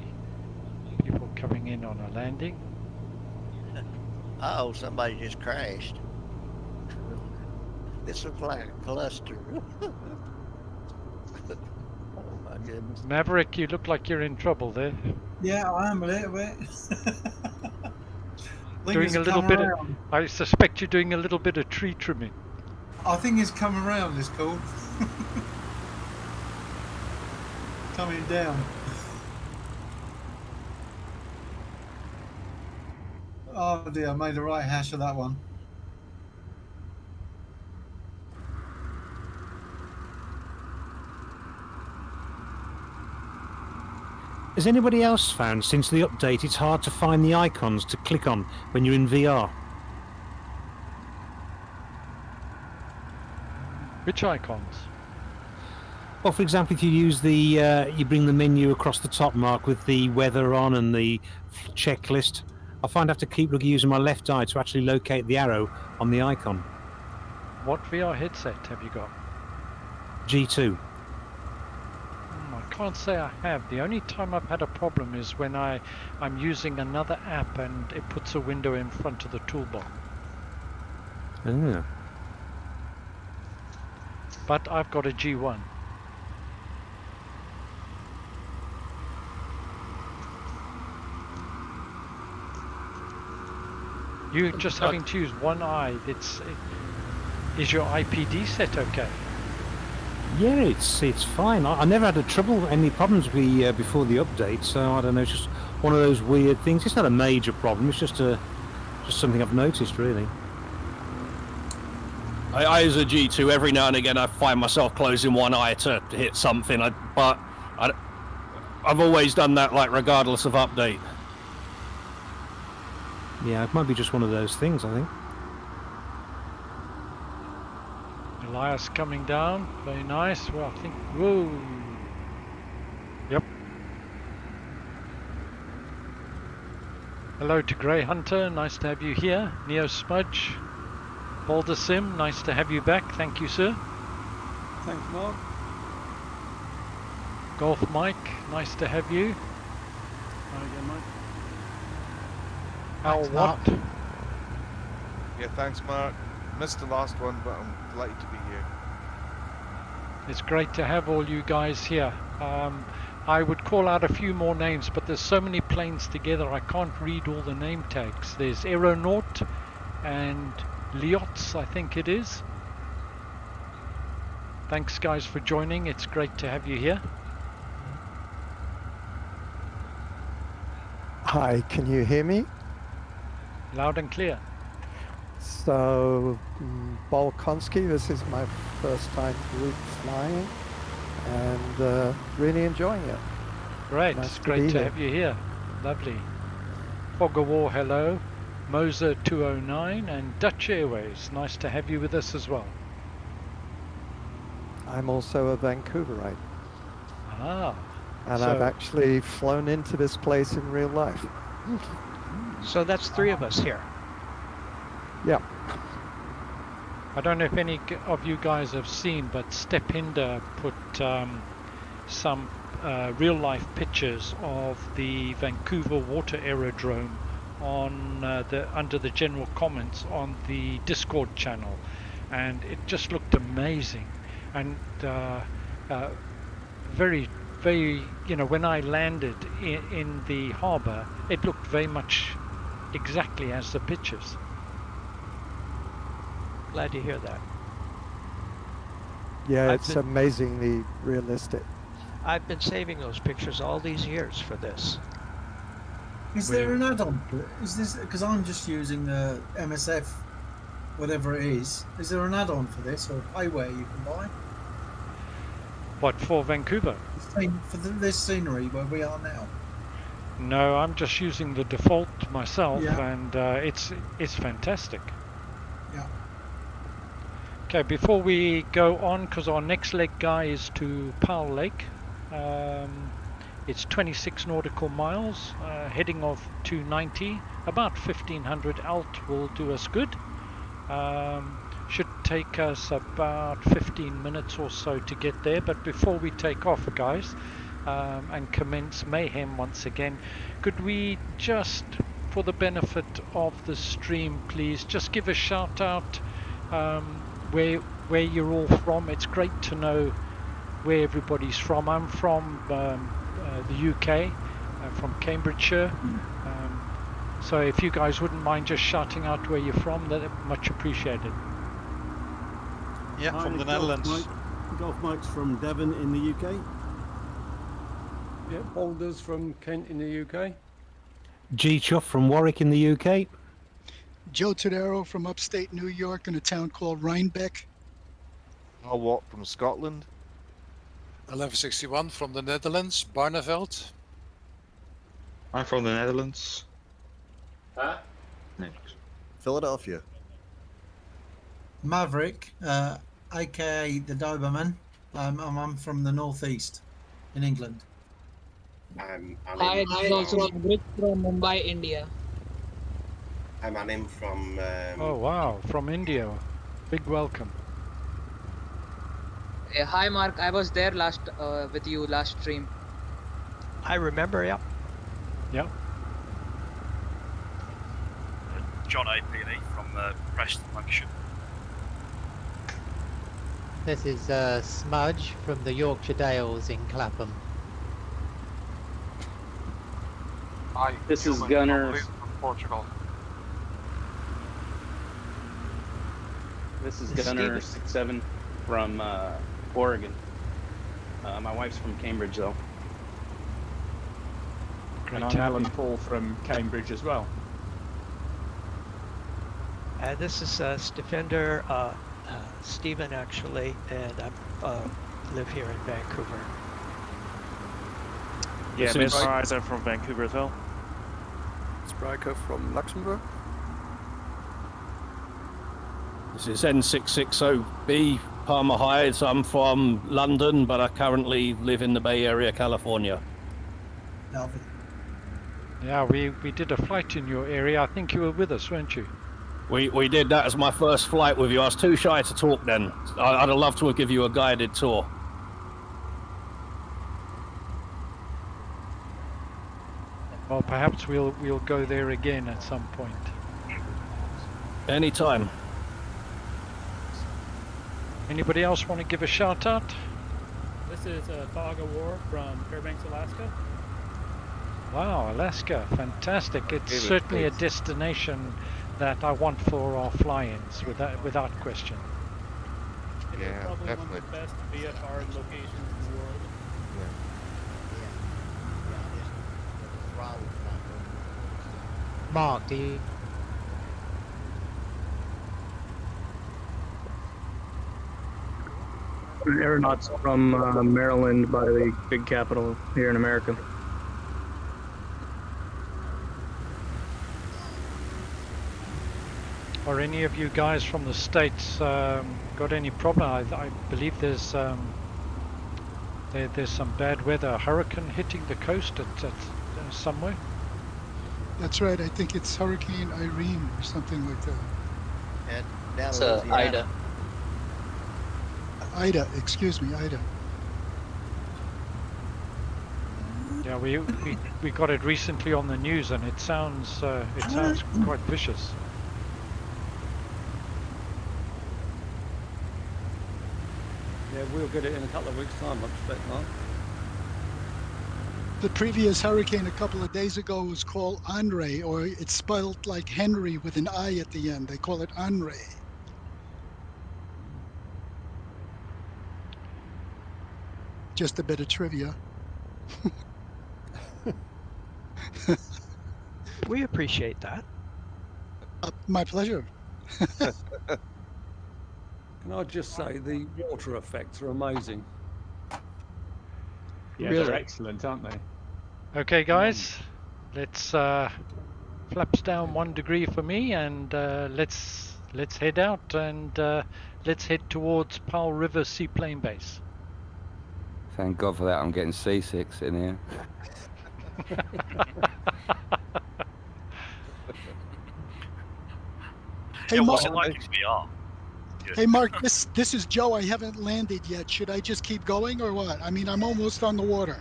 Speaker 2: people coming in on a landing.
Speaker 18: Uh-oh, somebody just crashed. This looks like a cluster. Oh my goodness.
Speaker 2: Maverick, you look like you're in trouble there.
Speaker 6: Yeah, I am a little bit.
Speaker 2: Doing a little bit of, I suspect you're doing a little bit of tree trimming.
Speaker 6: I think it's come around, it's called. Coming down. Oh dear, I made a right hash of that one.
Speaker 5: Has anybody else found since the update it's hard to find the icons to click on when you're in VR?
Speaker 2: Which icons?
Speaker 5: Well, for example, if you use the, you bring the menu across the top, Mark, with the weather on and the checklist, I find I have to keep using my left eye to actually locate the arrow on the icon.
Speaker 2: What VR headset have you got?
Speaker 5: G2.
Speaker 2: I can't say I have. The only time I've had a problem is when I'm using another app and it puts a window in front of the toolbar.
Speaker 5: Ah.
Speaker 2: But I've got a G1. You just having to use one eye. Is your IPD set okay?
Speaker 5: Yeah, it's fine. I never had any problems before the update, so I don't know. It's just one of those weird things. It's not a major problem. It's just something I've noticed, really.
Speaker 17: I as a G2, every now and again I find myself closing one eye to hit something, but I've always done that, like, regardless of update.
Speaker 5: Yeah, it might be just one of those things, I think.
Speaker 2: Elias coming down, very nice. Well, I think, whoa. Yep. Hello to Grey Hunter, nice to have you here. Neo Smudge, Boulder Sim, nice to have you back. Thank you, sir.
Speaker 13: Thanks, Mark.
Speaker 2: Golf Mike, nice to have you.
Speaker 13: Hi again, Mike.
Speaker 2: Al Watt.
Speaker 1: Yeah, thanks, Mark. Missed the last one, but I'm delighted to be here.
Speaker 2: It's great to have all you guys here. I would call out a few more names, but there's so many planes together I can't read all the name tags. There's Aeronaut and Liots, I think it is. Thanks guys for joining. It's great to have you here.
Speaker 10: Hi, can you hear me?
Speaker 2: Loud and clear.
Speaker 10: So, Bolkonski, this is my first time group flying and really enjoying it.
Speaker 2: Great,
Speaker 10: Nice
Speaker 2: it's
Speaker 10: to
Speaker 2: great
Speaker 10: be
Speaker 2: to
Speaker 10: here.
Speaker 2: have you here. Lovely. Fog of War, hello. Moser 209 and Dutch Airways, nice to have you with us as well.
Speaker 10: I'm also a Vancouverite.
Speaker 2: Ah.
Speaker 10: And
Speaker 2: so-
Speaker 10: I've actually flown into this place in real life.
Speaker 7: So that's three of us here.
Speaker 10: Yeah.
Speaker 2: I don't know if any of you guys have seen, but Stepinder put some real-life pictures of the Vancouver Water Aerodrome on under the general comments on the Discord channel, and it just looked amazing, and very, when I landed in the harbour, it looked very much exactly as the pictures.
Speaker 7: Glad to hear that.
Speaker 10: Yeah, it's amazingly realistic.
Speaker 7: I've been saving those pictures all these years for this.
Speaker 6: Is there an add-on for it? Is this because I'm just using the MSF, whatever it is? Is there an add-on for this or payware you can buy?
Speaker 2: What, for Vancouver?
Speaker 6: For this scenery where we are now.
Speaker 2: No, I'm just using the default myself,
Speaker 6: Yeah.
Speaker 2: and it's fantastic.
Speaker 6: Yeah.
Speaker 2: Okay, before we go on, because our next leg guy is to Powell Lake. It's 26 nautical miles, heading off 290. About 1500 alt will do us good. Should take us about 15 minutes or so to get there. But before we take off, guys, and commence mayhem once again, could we just, for the benefit of the stream, please just give a shout out where you're all from? It's great to know where everybody's from. I'm from the UK, from Cambridgeshire. So if you guys wouldn't mind just shouting out where you're from, that'd be much appreciated.
Speaker 19: Yeah, from the Netherlands.
Speaker 13: Golf Mike's from Devon in the UK. Yep, Boulders from Kent in the UK.
Speaker 5: G. Chuff from Warwick in the UK.
Speaker 21: Joe Todaro from upstate New York in a town called Rhinebeck.
Speaker 1: Oh, what, from Scotland?
Speaker 12: 1161 from the Netherlands, Barneveld.
Speaker 19: I'm from the Netherlands.
Speaker 15: Huh?
Speaker 19: Next.
Speaker 22: Philadelphia.
Speaker 6: Maverick, aka the Doberman. I'm from the northeast in England.
Speaker 23: Hi, this is also Maverick from Mumbai, India.
Speaker 9: I'm Anim from...
Speaker 2: Oh wow, from India. Big welcome.
Speaker 23: Hi Mark, I was there with you last stream.
Speaker 7: I remember, yeah.
Speaker 2: Yep.
Speaker 16: John A.P.D. from Preston, Lancashire.
Speaker 8: This is Smudge from the Yorkshire Dales in Clapham.
Speaker 15: Hi, this is Gunner
Speaker 19: from Portugal.
Speaker 15: This is Gunner 67 from Oregon. My wife's from Cambridge, though.
Speaker 3: And I'm Alan Paul from Cambridge as well.
Speaker 7: This is Stefender Stephen, actually, and I live here in Vancouver.
Speaker 4: Yeah, Mesmerizer from Vancouver as well.
Speaker 20: Spriker from Luxembourg.
Speaker 17: This is N660B, Palmer Heights. I'm from London, but I currently live in the Bay Area, California.
Speaker 6: Lovely.
Speaker 2: Yeah, we did a flight in your area. I think you were with us, weren't you?
Speaker 17: We did. That as my first flight with you. I was too shy to talk then. I'd have loved to give you a guided tour.
Speaker 2: Well, perhaps we'll go there again at some point.
Speaker 17: Anytime.
Speaker 2: Anybody else want to give a shout out?
Speaker 11: This is Fog of War from Fairbanks, Alaska.
Speaker 2: Wow, Alaska, fantastic. It's
Speaker 1: Favorite
Speaker 2: certainly
Speaker 1: place.
Speaker 2: a destination that I want for our fly-ins, without question.
Speaker 11: It is
Speaker 1: Yeah,
Speaker 11: probably
Speaker 1: definitely.
Speaker 11: one of the best VFR locations in the world.
Speaker 8: Mark, do you?
Speaker 24: Aeronauts from Maryland by the big capital here in America.
Speaker 2: Are any of you guys from the States got any problem? I believe there's there's some bad weather, a hurricane hitting the coast at somewhere.
Speaker 21: That's right. I think it's Hurricane Irene or something like that.
Speaker 18: And down
Speaker 23: It's
Speaker 18: Louisiana.
Speaker 23: Ida.
Speaker 21: Ida, excuse me, Ida.
Speaker 2: Yeah, we got it recently on the news, and it sounds quite vicious.
Speaker 10: Yeah, we'll get it in a couple of weeks' time, I expect, Mark.
Speaker 21: The previous hurricane a couple of days ago was called Andre, or it's spelled like Henry with an I at the end. They call it Andre. Just a bit of trivia.
Speaker 7: We appreciate that.
Speaker 21: My pleasure.
Speaker 10: Can I just say the water effects are amazing?
Speaker 3: Yeah,
Speaker 2: Really?
Speaker 3: they're excellent, aren't they?
Speaker 2: Okay, guys, let's flaps down 1 degree for me, and let's head out, and let's head towards Powell River Seaplane Base.
Speaker 13: Thank God for that. I'm getting seasick sitting here.
Speaker 21: Hey,
Speaker 16: yeah, what's
Speaker 21: Mark.
Speaker 16: it like in VR?
Speaker 21: Hey, Mark, this is Joe. I haven't landed yet. Should I just keep going or what? I mean, I'm almost on the water.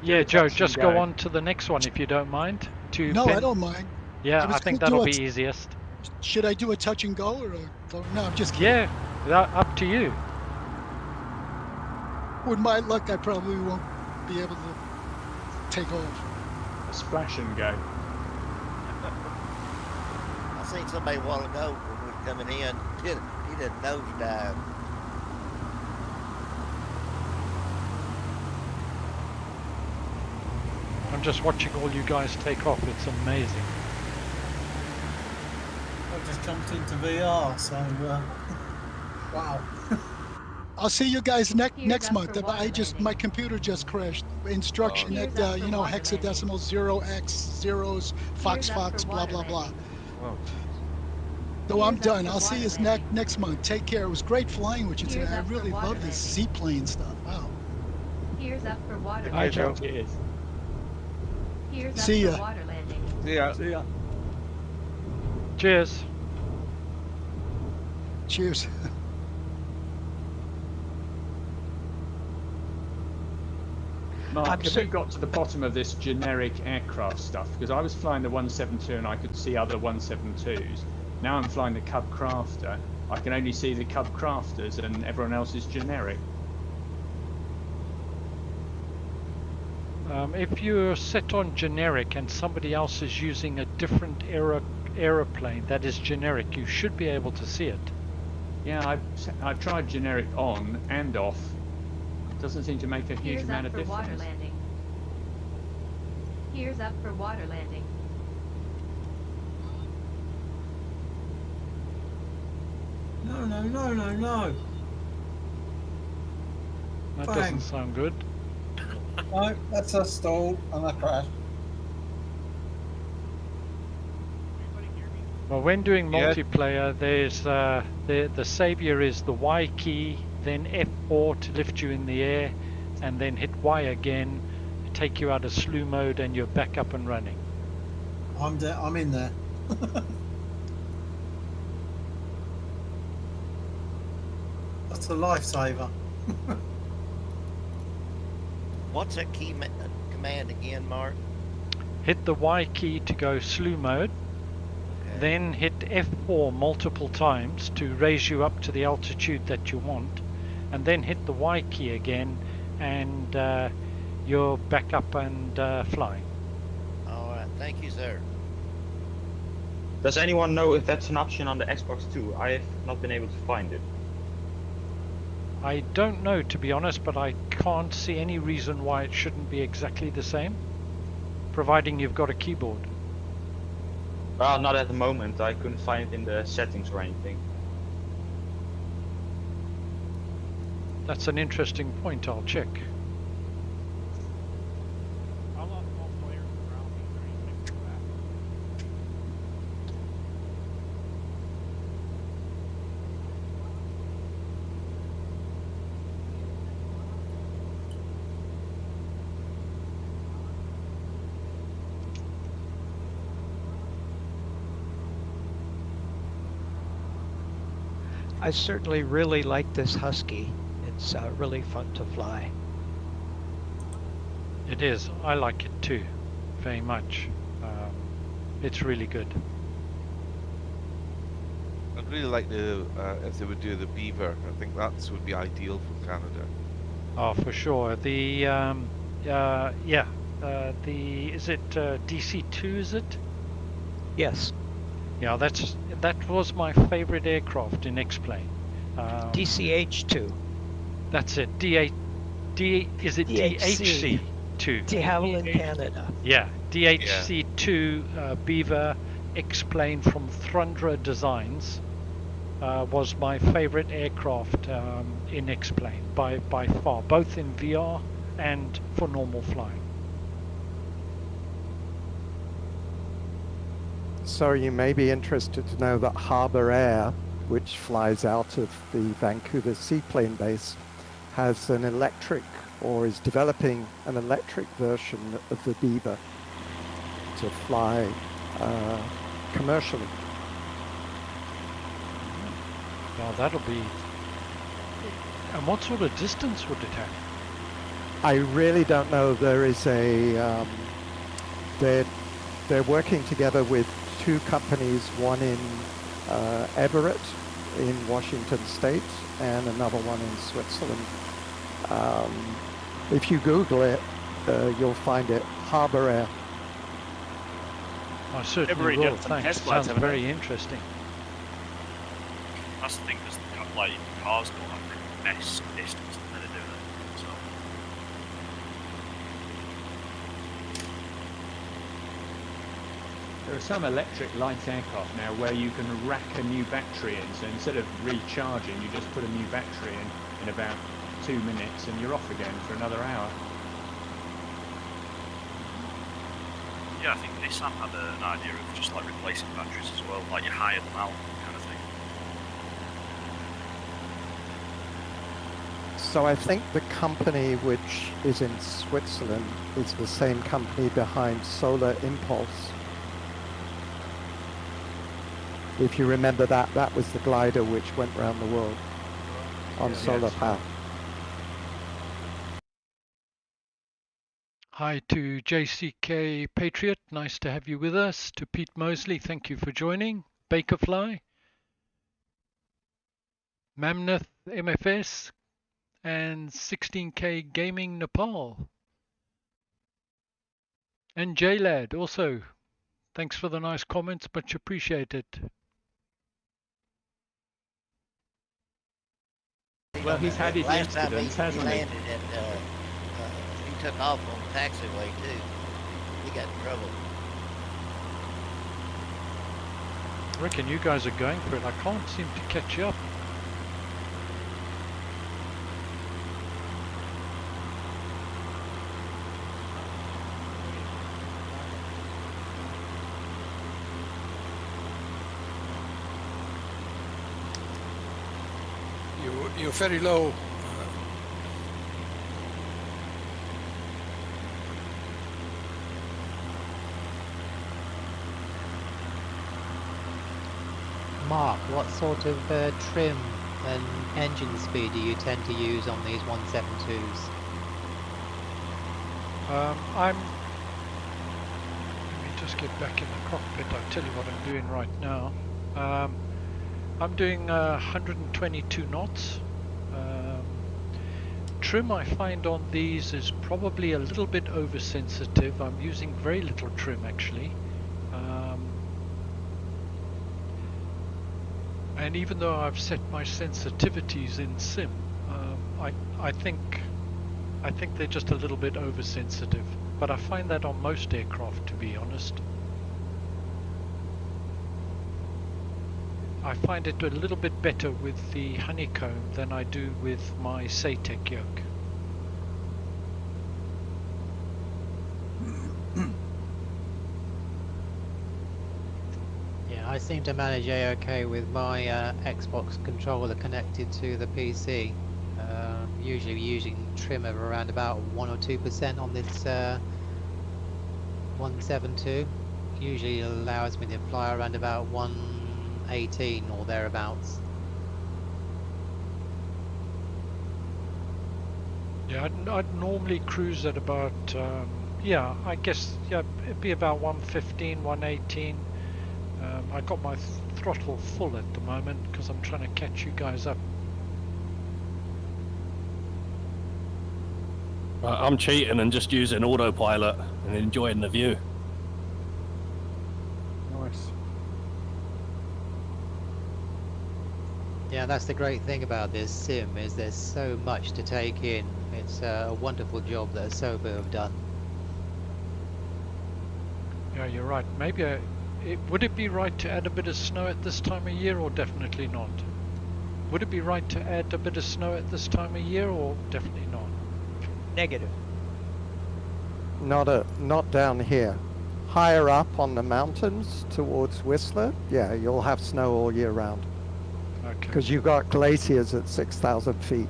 Speaker 2: Yeah, Joe, just go on to the next one if you don't mind.
Speaker 21: No, I don't mind.
Speaker 2: Yeah, I think that'll be easiest.
Speaker 21: Should I do a touch and go or no? I'm just kidding.
Speaker 2: Yeah, up to you.
Speaker 21: With my luck, I probably won't be able to take off.
Speaker 3: A splash and go.
Speaker 18: I seen somebody a while ago when we were coming in. He did a nosedive.
Speaker 2: I'm just watching all you guys take off. It's amazing.
Speaker 6: I've just jumped into VR, so wow.
Speaker 21: I'll see you guys next month. My computer just crashed. Instruction at hexadecimal 0x zeros fox blah blah blah.
Speaker 1: Oh.
Speaker 21: So I'm done. I'll see you next month. Take care. It was great flying with you today. I really love this seaplane stuff. Wow.
Speaker 14: Here's up for water
Speaker 3: I
Speaker 14: landing.
Speaker 3: joke it is.
Speaker 14: Here's
Speaker 21: See
Speaker 14: up
Speaker 21: ya.
Speaker 14: for water landing.
Speaker 1: See ya.
Speaker 2: Cheers.
Speaker 21: Cheers.
Speaker 3: Mark, have you got to the bottom of this generic aircraft stuff? Because I was flying the 172 and I could see other 172s. Now I'm flying the Cub Crafter. I can only see the Cub Crafters and everyone else is generic.
Speaker 2: If you're set on generic and somebody else is using a different aeroplane that is generic, you should be able to see it.
Speaker 3: Yeah, I've tried generic on and off. It doesn't seem to make a huge amount of difference.
Speaker 14: Water landing. Here's up for water landing.
Speaker 6: No.
Speaker 2: That
Speaker 6: Bang.
Speaker 2: doesn't sound good.
Speaker 6: No, that's a stall and a crash.
Speaker 2: Well, when doing multiplayer, there's the savior is the Y key, then F4 to lift you in the air, and then hit Y again, take you out of slew mode, and you're back up and running.
Speaker 6: I'm in there. That's a lifesaver.
Speaker 18: What's that key command again, Mark?
Speaker 2: Hit the Y key to go slew mode, then hit F4 multiple times to raise you up to the altitude that you want, and then hit the Y key again, and you're back up and flying.
Speaker 18: Alright, thank you, sir.
Speaker 19: Does anyone know if that's an option on the Xbox too? I have not been able to find it.
Speaker 2: I don't know, to be honest, but I can't see any reason why it shouldn't be exactly the same, providing you've got a keyboard.
Speaker 19: Well, not at the moment. I couldn't find it in the settings or anything.
Speaker 2: That's an interesting point. I'll check.
Speaker 7: I certainly really like this Husky. It's really fun to fly.
Speaker 2: It is. I like it too, very much. It's really good.
Speaker 1: I'd really like to, if they would do the Beaver. I think that would be ideal for Canada.
Speaker 2: Oh, for sure. The is it DC2? Is it?
Speaker 7: Yes.
Speaker 2: Yeah, that was my favorite aircraft in X-Plane.
Speaker 7: DCH2.
Speaker 2: That's it. Is it DHC 2?
Speaker 7: De Havilland, Canada.
Speaker 2: Yeah, DHC2 Beaver X-Plane from Thrundra Designs was my favorite aircraft in X-Plane by far, both in VR and for normal flying.
Speaker 5: So you may be interested to know that Harbour Air, which flies out of the Vancouver Seaplane Base, has an electric, or is developing an electric version of the Beaver to fly commercially.
Speaker 2: Now that'll be... And what sort of distance would it have?
Speaker 5: I really don't know. There is a... They're working together with two companies, one in Everett in Washington State and another one in Switzerland. If you Google it, you'll find it, Harbour Air.
Speaker 2: I certainly will, thanks. Sounds very interesting.
Speaker 16: That's the thing, because like cars don't have the best distance that they're doing it, so.
Speaker 3: There are some electric light aircraft now where you can rack a new battery in, so instead of recharging, you just put a new battery in about 2 minutes and you're off again for another hour.
Speaker 16: Yeah, I think Nissan had an idea of just like replacing batteries as well, like you hire them out kind of thing.
Speaker 5: So I think the company which is in Switzerland is the same company behind Solar Impulse. If you remember that was the glider which went around the world on solar power.
Speaker 2: Hi to JCK Patriot, nice to have you with us. To Pete Mosley, thank you for joining. Bakerfly, Mammoth MFS, and 16K Gaming Nepal. And JLad also, thanks for the nice comments, much appreciated.
Speaker 3: Well, he's had his
Speaker 18: Last time
Speaker 3: incidents,
Speaker 18: he
Speaker 3: hasn't he?
Speaker 18: landed and he took off on the taxiway too. He got in trouble.
Speaker 2: I reckon you guys are going for it. I can't seem to catch up.
Speaker 9: You're very low.
Speaker 8: Mark, what sort of trim and engine speed do you tend to use on these 172s?
Speaker 2: Let me just get back in the cockpit. I'll tell you what I'm doing right now. I'm doing 122 knots. Trim I find on these is probably a little bit oversensitive. I'm using very little trim actually. And even though I've set my sensitivities in sim, I think they're just a little bit oversensitive. But I find that on most aircraft, to be honest. I find it a little bit better with the honeycomb than I do with my Saytec yoke.
Speaker 8: Yeah, I seem to manage A-OK with my Xbox controller connected to the PC. Usually using trim of around about 1 or 2% on this 172. Usually allows me to fly around about 118 or thereabouts.
Speaker 2: Yeah, I'd normally cruise at about, yeah, I guess, yeah, it'd be about 115, 118. I got my throttle full at the moment because I'm trying to catch you guys up.
Speaker 17: I'm cheating and just using autopilot and enjoying the view.
Speaker 10: Nice.
Speaker 8: Yeah, that's the great thing about this sim, is there's so much to take in. It's a wonderful job that Asobo have done.
Speaker 2: Yeah, you're right. Maybe would it be right to add a bit of snow at this time of year, or definitely not? Would it be right to add a bit of snow at this time of year, or definitely not?
Speaker 7: Negative.
Speaker 5: Not down here. Higher up on the mountains towards Whistler, yeah, you'll have snow all year round.
Speaker 2: Okay.
Speaker 5: Because you've got glaciers at 6,000 feet.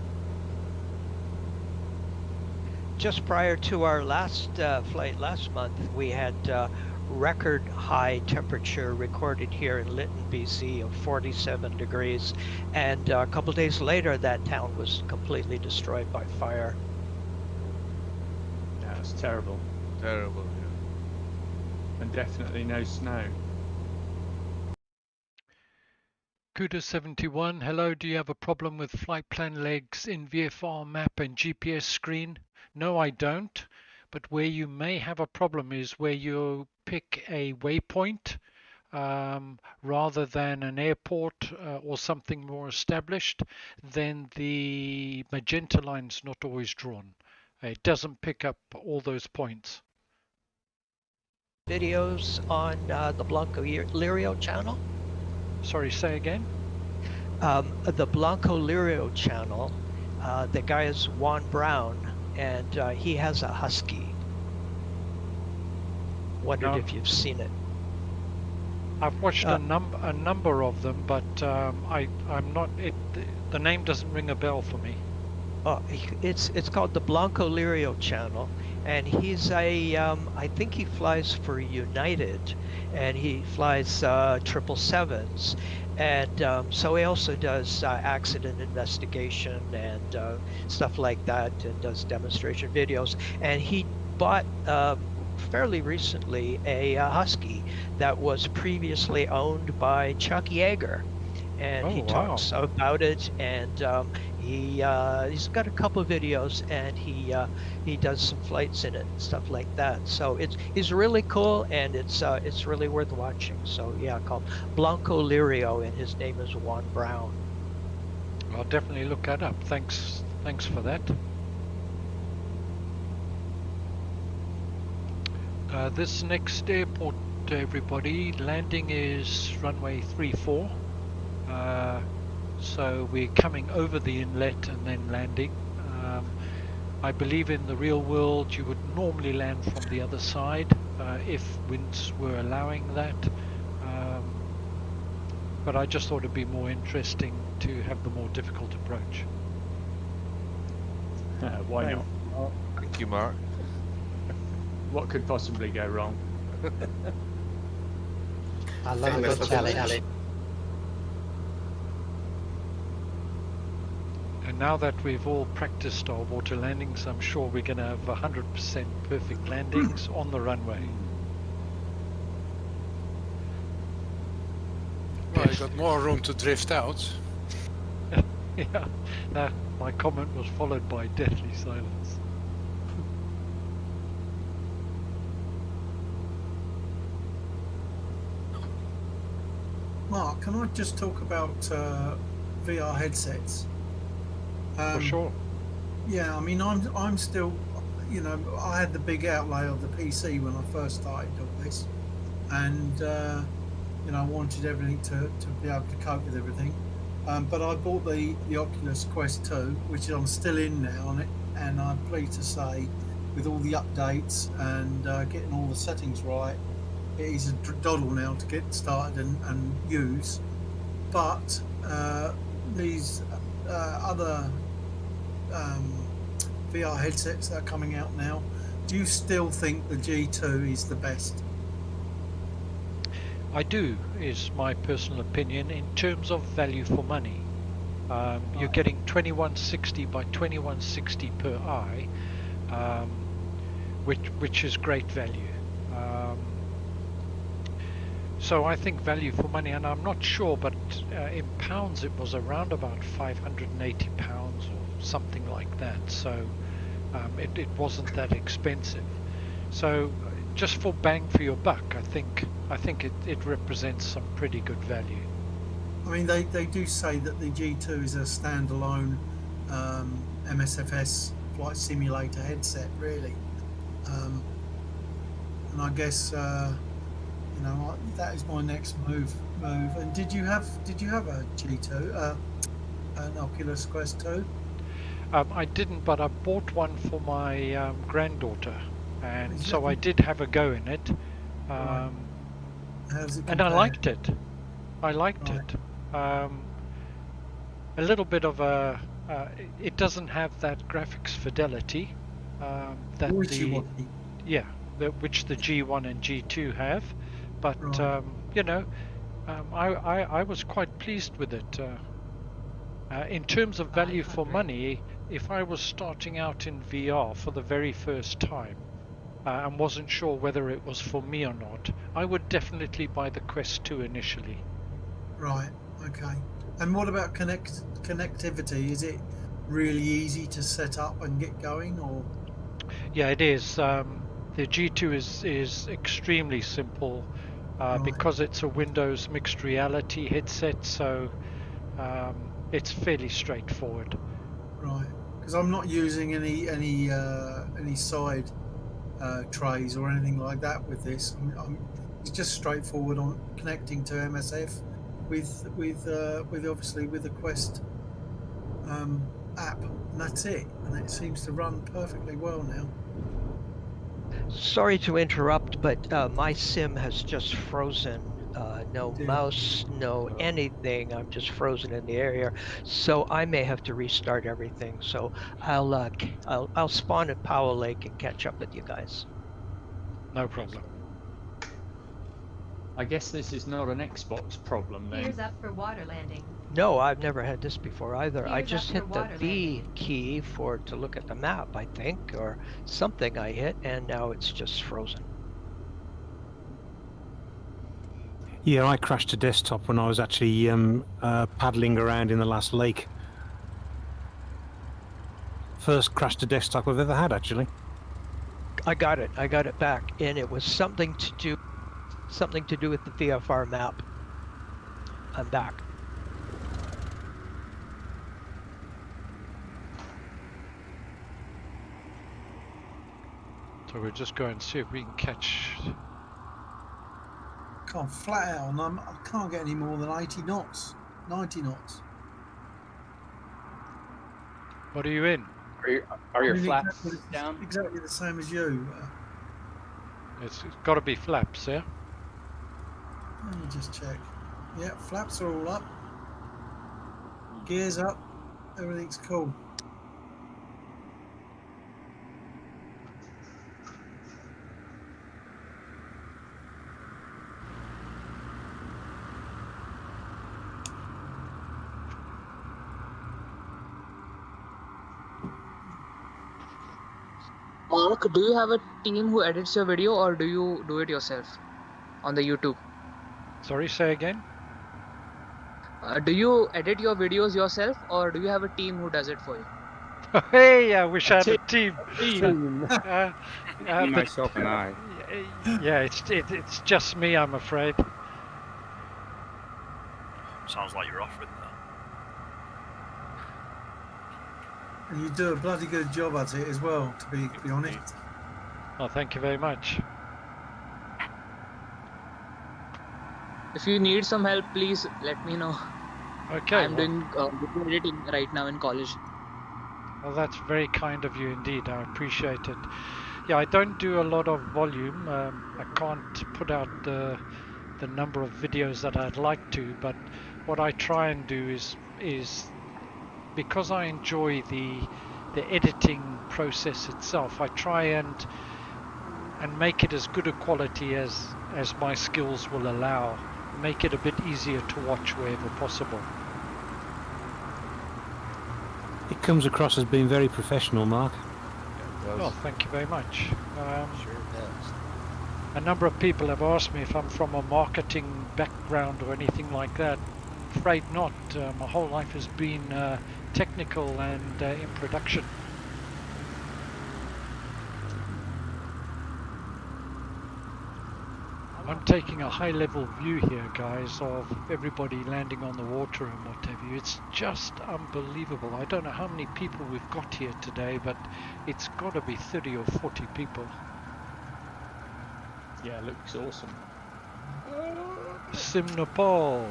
Speaker 7: Just prior to our last flight last month, we had record high temperature recorded here in Lytton, BC of 47 degrees. And a couple days later, that town was completely destroyed by fire.
Speaker 3: Yeah, it's terrible.
Speaker 1: Terrible, yeah.
Speaker 3: And definitely no snow.
Speaker 2: Kuda71, hello, do you have a problem with flight plan legs in VFR map and GPS screen? No, I don't, but where you may have a problem is where you pick a waypoint rather than an airport or something more established, then the magenta line's not always drawn. It doesn't pick up all those points.
Speaker 7: Videos on the Blanco Lirio channel?
Speaker 2: Sorry, say again?
Speaker 7: The Blanco Lirio channel, the guy is Juan Brown, and he has a Husky. Wondered if you've seen it.
Speaker 2: I've watched a number of them, but I'm not. The name doesn't ring a bell for me.
Speaker 7: It's called the Blanco Lirio channel, and he's I think he flies for United, and he flies 777s, and so he also does accident investigation and stuff like that, and does demonstration videos. And he bought fairly recently a Husky that was previously owned by Chuck Yeager, and he talks about it, and he's got a couple of videos, and he does some flights in it and stuff like that. So it's really cool, and it's really worth watching. So yeah, called Blanco Lirio, and his name is Juan Brown.
Speaker 2: I'll definitely look that up. Thanks for that. This next airport, everybody, landing is runway 34. So we're coming over the inlet and then landing. I believe in the real world you would normally land from the other side if winds were allowing that. But I just thought it'd be more interesting to have the more difficult approach.
Speaker 3: Why not?
Speaker 1: Thank you, Mark.
Speaker 3: What could possibly go wrong?
Speaker 8: I love a good challenge.
Speaker 2: And now that we've all practiced our water landings, I'm sure we're going to have 100% perfect landings on the runway.
Speaker 9: Well, you got more room to drift out.
Speaker 2: Yeah, my comment was followed by deathly silence.
Speaker 6: Mark, can I just talk about VR headsets?
Speaker 2: For sure.
Speaker 6: Yeah, I mean, I'm still, you know, I had the big outlay of the PC when I first started all this, and you know, I wanted everything to be able to cope with everything. But I bought the Oculus Quest 2, which I'm still in now on it, and I'm pleased to say, with all the updates and getting all the settings right, it is a doddle now to get started and use. But these other VR headsets that are coming out now, do you still think the G2 is the best?
Speaker 2: I do, is my personal opinion, in terms of value for money. You're getting 2160 by 2160 per eye, which is great value. So I think value for money, and I'm not sure, but in pounds it was around about £580 or something like that. So it wasn't that expensive. So just for bang for your buck, I think it represents some pretty good value.
Speaker 6: I mean, they do say that the G2 is a standalone MSFS flight simulator headset, really. And I guess you know, that is my next move. And did you have a G2, an Oculus Quest 2?
Speaker 2: I didn't, but I bought one for my granddaughter, and so I did have a go in it.
Speaker 6: How's it
Speaker 2: and I
Speaker 6: compare?
Speaker 2: liked it. I liked it. A little bit of a. It doesn't have that graphics fidelity that which the G1 and G2 have, but you know, I was quite pleased with it. In terms of value for money, if I was starting out in VR for the very first time and wasn't sure whether it was for me or not, I would definitely buy the Quest 2 initially.
Speaker 6: Right, okay. And what about connectivity? Is it really easy to set up and get going, or?
Speaker 2: Yeah, it is. The G2 is extremely simple because it's a Windows mixed reality headset, so it's fairly straightforward.
Speaker 6: Right, because I'm not using any side trays or anything like that with this. It's just straightforward on connecting to MSF with obviously with the Quest app, and that's it. And it seems to run perfectly well now.
Speaker 7: Sorry to interrupt, but my sim has just frozen. No mouse, no anything. I'm just frozen in the area, so I may have to restart everything. So I'll spawn at Powell Lake and catch up with you guys.
Speaker 2: No problem.
Speaker 3: I guess this is not an Xbox problem then.
Speaker 14: Here's up for water landing.
Speaker 7: No, I've never had this before either. I
Speaker 14: Here's
Speaker 7: just
Speaker 14: up for
Speaker 7: hit the
Speaker 14: water
Speaker 7: B
Speaker 14: landing.
Speaker 7: key to look at the map, I think, or something I hit, and now it's just frozen.
Speaker 17: Yeah, I crashed to desktop when I was actually paddling around in the last lake. First crash to desktop I've ever had, actually.
Speaker 7: I got it back, and it was something to do with the VFR map. I'm back.
Speaker 2: So we'll just go and see if we can catch.
Speaker 6: Can't flat out, and I can't get any more than 80 knots, 90 knots.
Speaker 2: What are you in?
Speaker 10: Are your flaps down?
Speaker 6: Exactly the same as you.
Speaker 2: It's got to be flaps, yeah?
Speaker 6: Let me just check. Yeah, flaps are all up. Gears up. Everything's cool.
Speaker 23: Mark, do you have a team who edits your video, or do you do it yourself on the YouTube?
Speaker 2: Sorry, say again?
Speaker 23: Do you edit your videos yourself, or do you have a team who does it for you?
Speaker 2: Hey, I wish I had a team.
Speaker 13: Myself and I.
Speaker 2: Yeah, it's just me, I'm afraid.
Speaker 16: Sounds like you're offering that.
Speaker 6: And you do a bloody good job at it as well, to be honest.
Speaker 2: Oh, thank you very much.
Speaker 23: If you need some help, please let me know.
Speaker 2: Okay.
Speaker 23: I'm doing video editing right now in college.
Speaker 2: Well, that's very kind of you indeed. I appreciate it. Yeah, I don't do a lot of volume. I can't put out the number of videos that I'd like to, but what I try and do is because I enjoy the editing process itself, I try and make it as good a quality as my skills will allow. Make it a bit easier to watch wherever possible.
Speaker 4: It comes across as being very professional, Mark.
Speaker 2: Well, thank you very much.
Speaker 18: Sure does.
Speaker 2: A number of people have asked me if I'm from a marketing background or anything like that. I'm afraid not. My whole life has been technical and in production. I'm taking a high-level view here, guys, of everybody landing on the water and what have you. It's just unbelievable. I don't know how many people we've got here today, but it's got to be 30 or 40 people.
Speaker 3: Yeah, it looks awesome.
Speaker 2: Sim Nepal,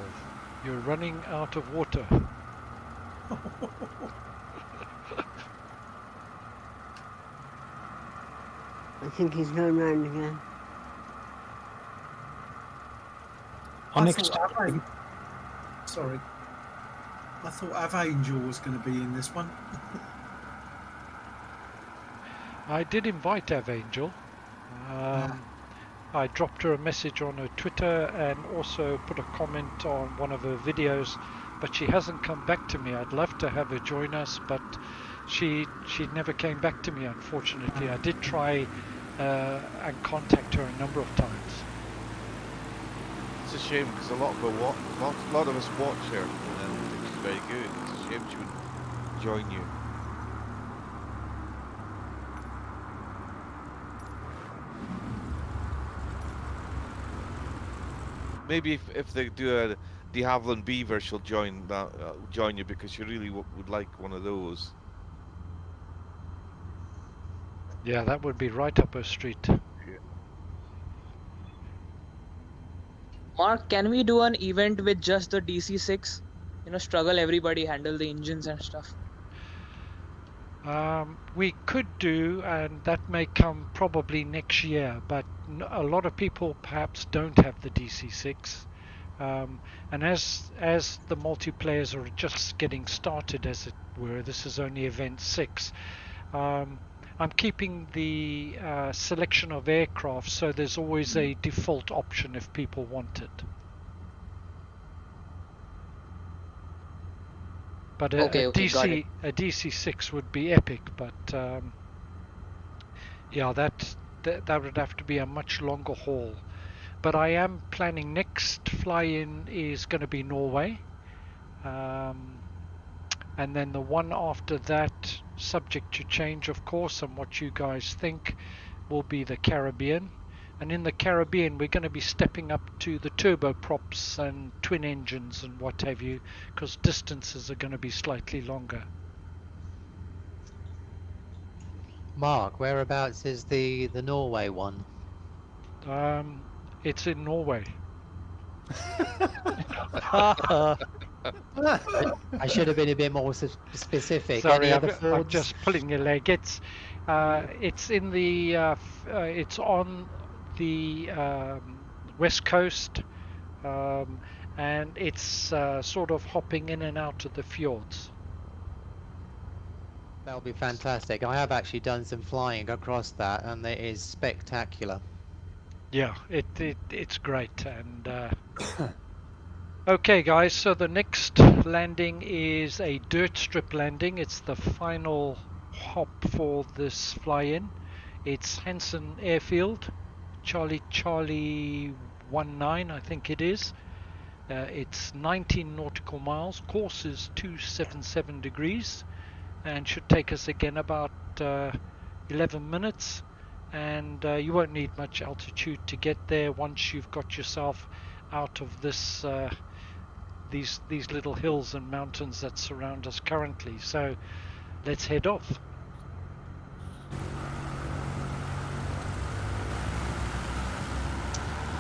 Speaker 2: you're running out of water.
Speaker 12: I think he's going round again.
Speaker 6: Sorry. I thought Avangel was going to be in this one.
Speaker 2: I did invite Avangel. I dropped her a message on her Twitter and also put a comment on one of her videos, but she hasn't come back to me. I'd love to have her join us, but she never came back to me, unfortunately. I did try and contact her a number of times.
Speaker 1: It's a shame because a lot of us watch her, and she's very good. It's a shame she would join you. Maybe if they do a de Havilland Beaver, she'll join you because she really would like one of those.
Speaker 2: Yeah, that would be right up her street.
Speaker 23: Mark, can we do an event with just the DC6? You know, struggle everybody, handle the engines and stuff.
Speaker 2: We could do, and that may come probably next year, but a lot of people perhaps don't have the DC6. And as the multiplayers are just getting started, as it were, this is only event 6. I'm keeping the selection of aircraft, so there's always a default option if people want it. But a DC6 would be epic, but yeah, that would have to be a much longer haul. But I am planning next fly-in is going to be Norway, and then the one after that, subject to change of course, and what you guys think, will be the Caribbean. And in the Caribbean we're going to be stepping up to the turboprops and twin engines and what have you, because distances are going to be slightly longer.
Speaker 8: Mark, whereabouts is the Norway one?
Speaker 2: It's in Norway.
Speaker 8: I should have been a bit more specific.
Speaker 2: Sorry,
Speaker 8: Any other
Speaker 2: I'm just pulling your leg. It's in the it's on the west coast, and it's sort of hopping in and out of the fjords.
Speaker 8: That would be fantastic. I have actually done some flying across that, and it is spectacular.
Speaker 2: Yeah, it's great. And okay, guys. So the next landing is a dirt strip landing. It's the final hop for this fly-in. It's Hanson Airfield, Charlie 19, I think it is. It's 19 nautical miles. Course is 277 degrees, and should take us again about 11 minutes. And you won't need much altitude to get there once you've got yourself out of this these little hills and mountains that surround us currently. So let's head off.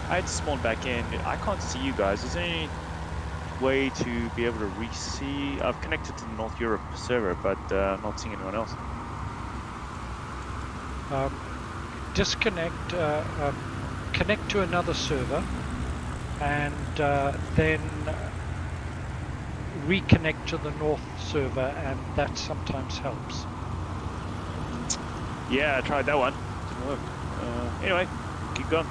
Speaker 15: I had to spawn back in. I can't see you guys. Is there any way to be able to re-see? I've connected to the North Europe server, but not seeing anyone else.
Speaker 2: Disconnect, connect to another server, and then reconnect to the North server, and that sometimes helps.
Speaker 15: Yeah, I tried that one. Didn't work. Anyway, keep going.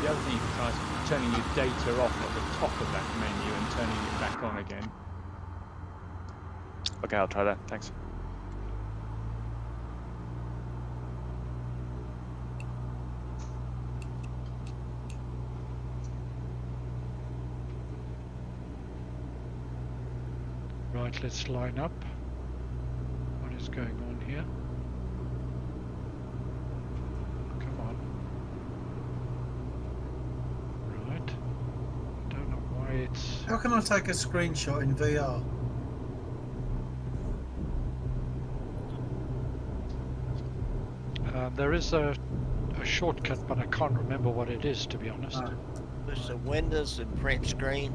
Speaker 3: The other thing you can try is turning your data off at the top of that menu and turning it back on again.
Speaker 15: Okay, I'll try that. Thanks.
Speaker 2: Right, let's line up. What is going on here? Come on. Right. Don't know why it's...
Speaker 6: How can I take a screenshot in VR?
Speaker 2: There is a shortcut, but I can't remember what it is, to be honest.
Speaker 18: Push the Windows and print screen.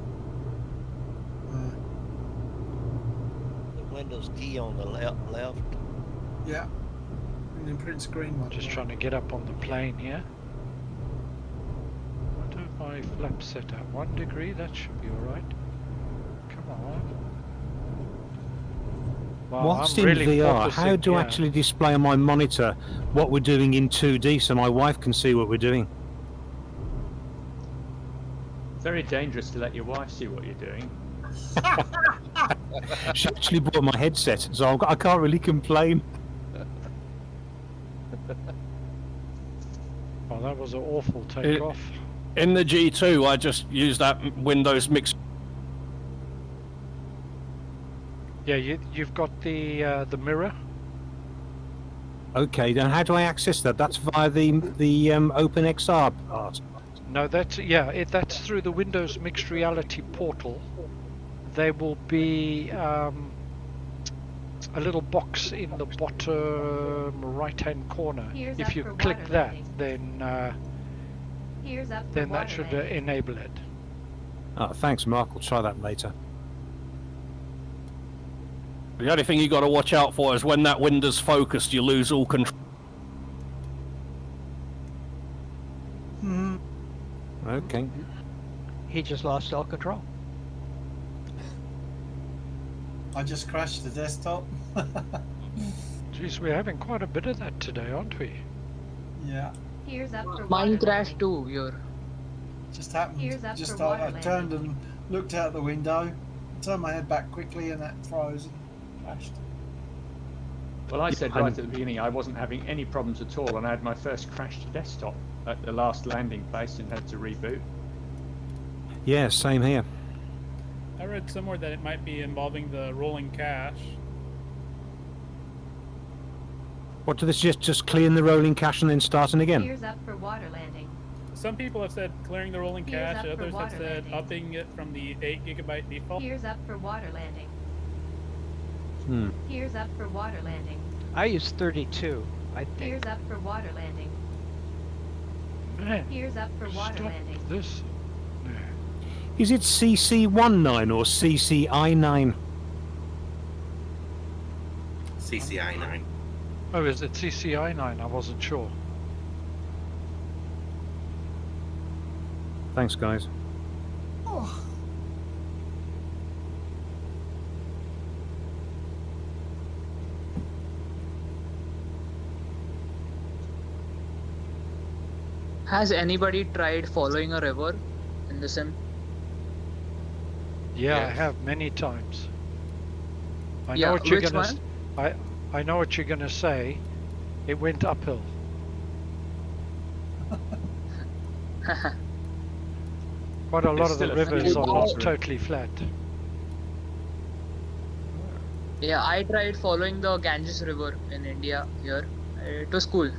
Speaker 18: The Windows key on the left.
Speaker 6: Yeah. And then print screen one.
Speaker 2: Just trying to get up on the plane here. What if my flap set at 1 degree? That should be alright. Come on. Wow,
Speaker 4: Whilst
Speaker 2: I'm
Speaker 4: in
Speaker 2: really
Speaker 4: VR, how do I
Speaker 2: yeah.
Speaker 4: actually display on my monitor what we're doing in 2D so my wife can see what we're doing?
Speaker 3: Very dangerous to let your wife see what you're doing.
Speaker 4: She actually bought my headset, so I can't really complain.
Speaker 2: Oh, that was an awful takeoff.
Speaker 17: In the G2, I just use that Windows mix.
Speaker 2: Yeah, you've got the mirror.
Speaker 4: Okay, then how do I access that? That's via the OpenXR part.
Speaker 2: No, that's that's through the Windows Mixed Reality portal. There will be a little box in the bottom right-hand corner.
Speaker 14: Here's
Speaker 2: If
Speaker 14: up
Speaker 2: you
Speaker 14: for
Speaker 2: click
Speaker 14: water
Speaker 2: that,
Speaker 14: landing. Here's up for
Speaker 2: then that
Speaker 14: water
Speaker 2: should
Speaker 14: landing.
Speaker 2: enable it.
Speaker 4: Oh, thanks, Mark. I'll try that later.
Speaker 17: The only thing you got to watch out for is when that window's focused, you lose all control.
Speaker 4: Okay.
Speaker 7: He just lost all control.
Speaker 6: I just crashed the desktop.
Speaker 2: Jeez, we're having quite a bit of that today, aren't we?
Speaker 6: Yeah.
Speaker 14: Here's up for
Speaker 23: Mine
Speaker 14: water
Speaker 23: crashed too here.
Speaker 6: Just happened.
Speaker 14: Here's up
Speaker 6: Just
Speaker 14: for water
Speaker 6: I turned and looked out the window, turned my head back quickly, and that froze and crashed.
Speaker 3: Well, I said right at the beginning I wasn't having any problems at all, and I had my first crashed desktop at the last landing place and had to reboot.
Speaker 4: Yeah, same here.
Speaker 11: I read somewhere that it might be involving the rolling cache.
Speaker 4: What do they suggest? Just clearing the rolling cache and then starting again?
Speaker 14: Here's up for water landing.
Speaker 11: Some people have said clearing the rolling
Speaker 14: Here's
Speaker 11: cache,
Speaker 14: up for
Speaker 11: others have
Speaker 14: water
Speaker 11: said
Speaker 14: landing.
Speaker 11: upping it from the 8 GB default.
Speaker 14: Here's up for water landing.
Speaker 4: Hmm.
Speaker 14: Here's up for water landing.
Speaker 7: I use 32, I think.
Speaker 14: Here's up for water landing.
Speaker 2: Man,
Speaker 14: Here's up for water
Speaker 2: stop
Speaker 14: landing.
Speaker 2: this.
Speaker 4: Is it CC19 or CCI9?
Speaker 20: CCI9.
Speaker 2: Oh, is it CCI9? I wasn't sure.
Speaker 4: Thanks, guys.
Speaker 6: Oh.
Speaker 23: Has anybody tried following a river in the sim?
Speaker 2: Yeah, I
Speaker 20: Yes.
Speaker 2: have many times. I
Speaker 23: Yeah,
Speaker 2: know what you're
Speaker 23: which
Speaker 2: gonna. I know what you're gonna say. It went uphill. Quite a lot of the
Speaker 3: still a
Speaker 2: rivers
Speaker 23: few
Speaker 2: are not
Speaker 23: miles.
Speaker 2: totally flat.
Speaker 23: Yeah, I tried following the Ganges River in India here. It was cool.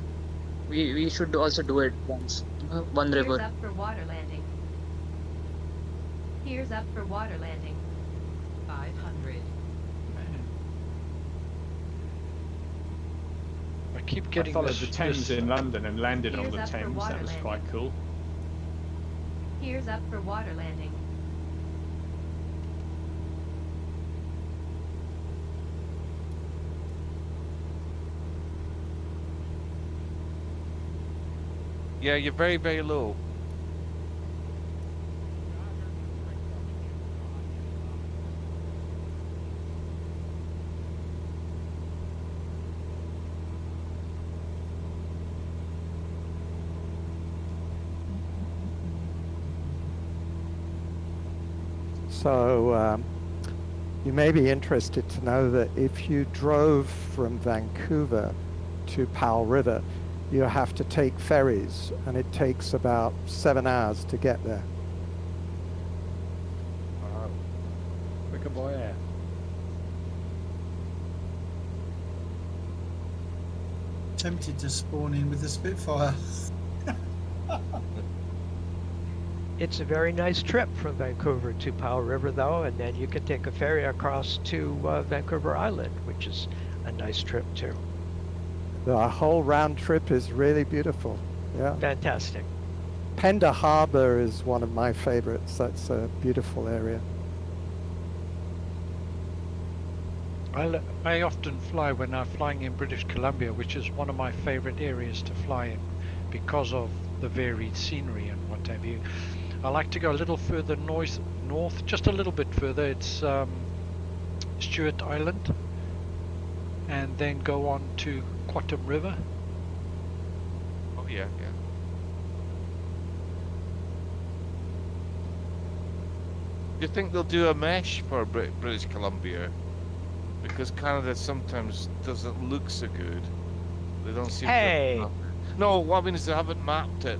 Speaker 23: We should also do it once. One
Speaker 14: Here's
Speaker 23: river.
Speaker 14: up for water landing. Here's up for water landing. 500.
Speaker 2: I keep
Speaker 3: I
Speaker 2: getting
Speaker 3: followed
Speaker 2: this.
Speaker 3: the Thames in London and landed on
Speaker 14: Here's
Speaker 3: the
Speaker 14: up for
Speaker 3: Thames.
Speaker 14: water
Speaker 3: That was
Speaker 14: landing.
Speaker 3: quite cool.
Speaker 14: Here's up for water landing.
Speaker 1: Yeah, you're very, very low.
Speaker 5: So you may be interested to know that if you drove from Vancouver to Powell River, you have to take ferries, and it takes about 7 hours to get there.
Speaker 10: Wow. Quicker by air.
Speaker 6: Tempted to spawn in with the Spitfire.
Speaker 7: It's a very nice trip from Vancouver to Powell River, though, and then you can take a ferry across to Vancouver Island, which is a nice trip too.
Speaker 5: The whole round trip is really beautiful. Yeah.
Speaker 7: Fantastic.
Speaker 5: Pender Harbor is one of my favorites. That's a beautiful area.
Speaker 2: I often fly when I'm flying in British Columbia, which is one of my favorite areas to fly in because of the varied scenery and what have you. I like to go a little further north, just a little bit further. It's Stewart Island, and then go on to Quattam River.
Speaker 1: Oh yeah, yeah. Do you think they'll do a mesh for British Columbia? Because Canada sometimes doesn't look so good. They don't seem to. No, what I mean is they haven't mapped it.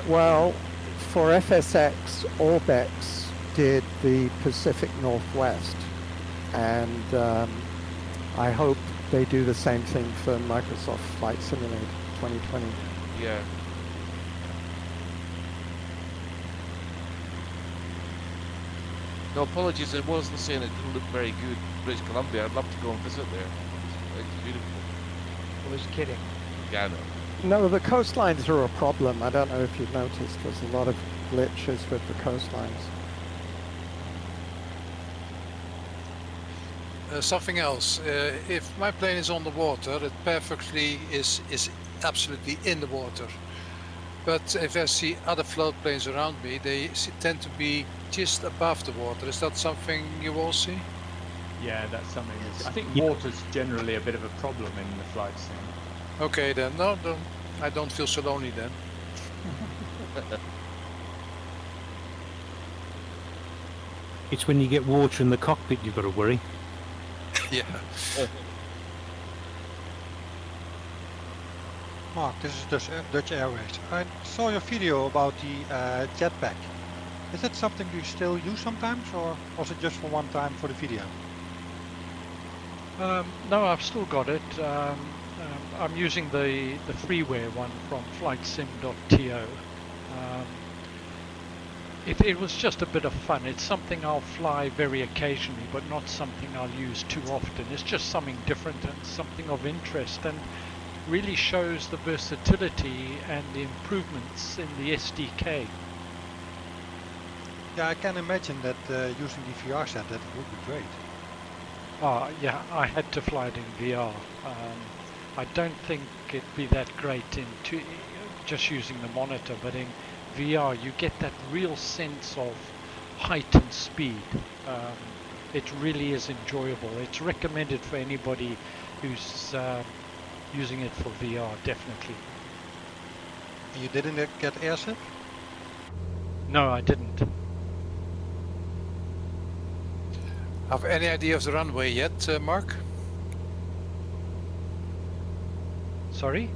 Speaker 5: Well, for FSX, Orbex did the Pacific Northwest, and I hope they do the same thing for Microsoft Flight Simulator 2020.
Speaker 1: Yeah. No, apologies, I wasn't saying it didn't look very good, British Columbia. I'd love to go and visit there. It's beautiful.
Speaker 7: I was kidding.
Speaker 1: Yeah, I know.
Speaker 5: No, the coastlines are a problem. I don't know if you've noticed. There's a lot of glitches with the coastlines.
Speaker 9: Something else. If my plane is on the water, it perfectly is absolutely in the water. But if I see other float planes around me, they tend to be just above the water. Is that something you all see?
Speaker 3: Yeah, that's something. I think water's generally a bit of a problem in the flight sim.
Speaker 9: Okay then, no, I don't feel so lonely then.
Speaker 4: It's when you get water in the cockpit you've got to worry.
Speaker 9: Yeah.
Speaker 19: Mark, this is Dutch Airways. I saw your video about the jetpack. Is that something you still use sometimes, or was it just for one time for the video?
Speaker 2: No, I've still got it. I'm using the freeware one from flightsim.to. It was just a bit of fun. It's something I'll fly very occasionally, but not something I'll use too often. It's just something different and something of interest, and really shows the versatility and the improvements in the SDK.
Speaker 19: Yeah, I can imagine that using the VR set, that would be great.
Speaker 2: Yeah, I had to fly it in VR. I don't think it'd be that great in just using the monitor, but in VR you get that real sense of height and speed. It really is enjoyable. It's recommended for anybody who's using it for VR, definitely.
Speaker 19: You didn't get airship?
Speaker 2: No, I didn't.
Speaker 9: Have any idea of the runway yet, Mark?
Speaker 2: Sorry?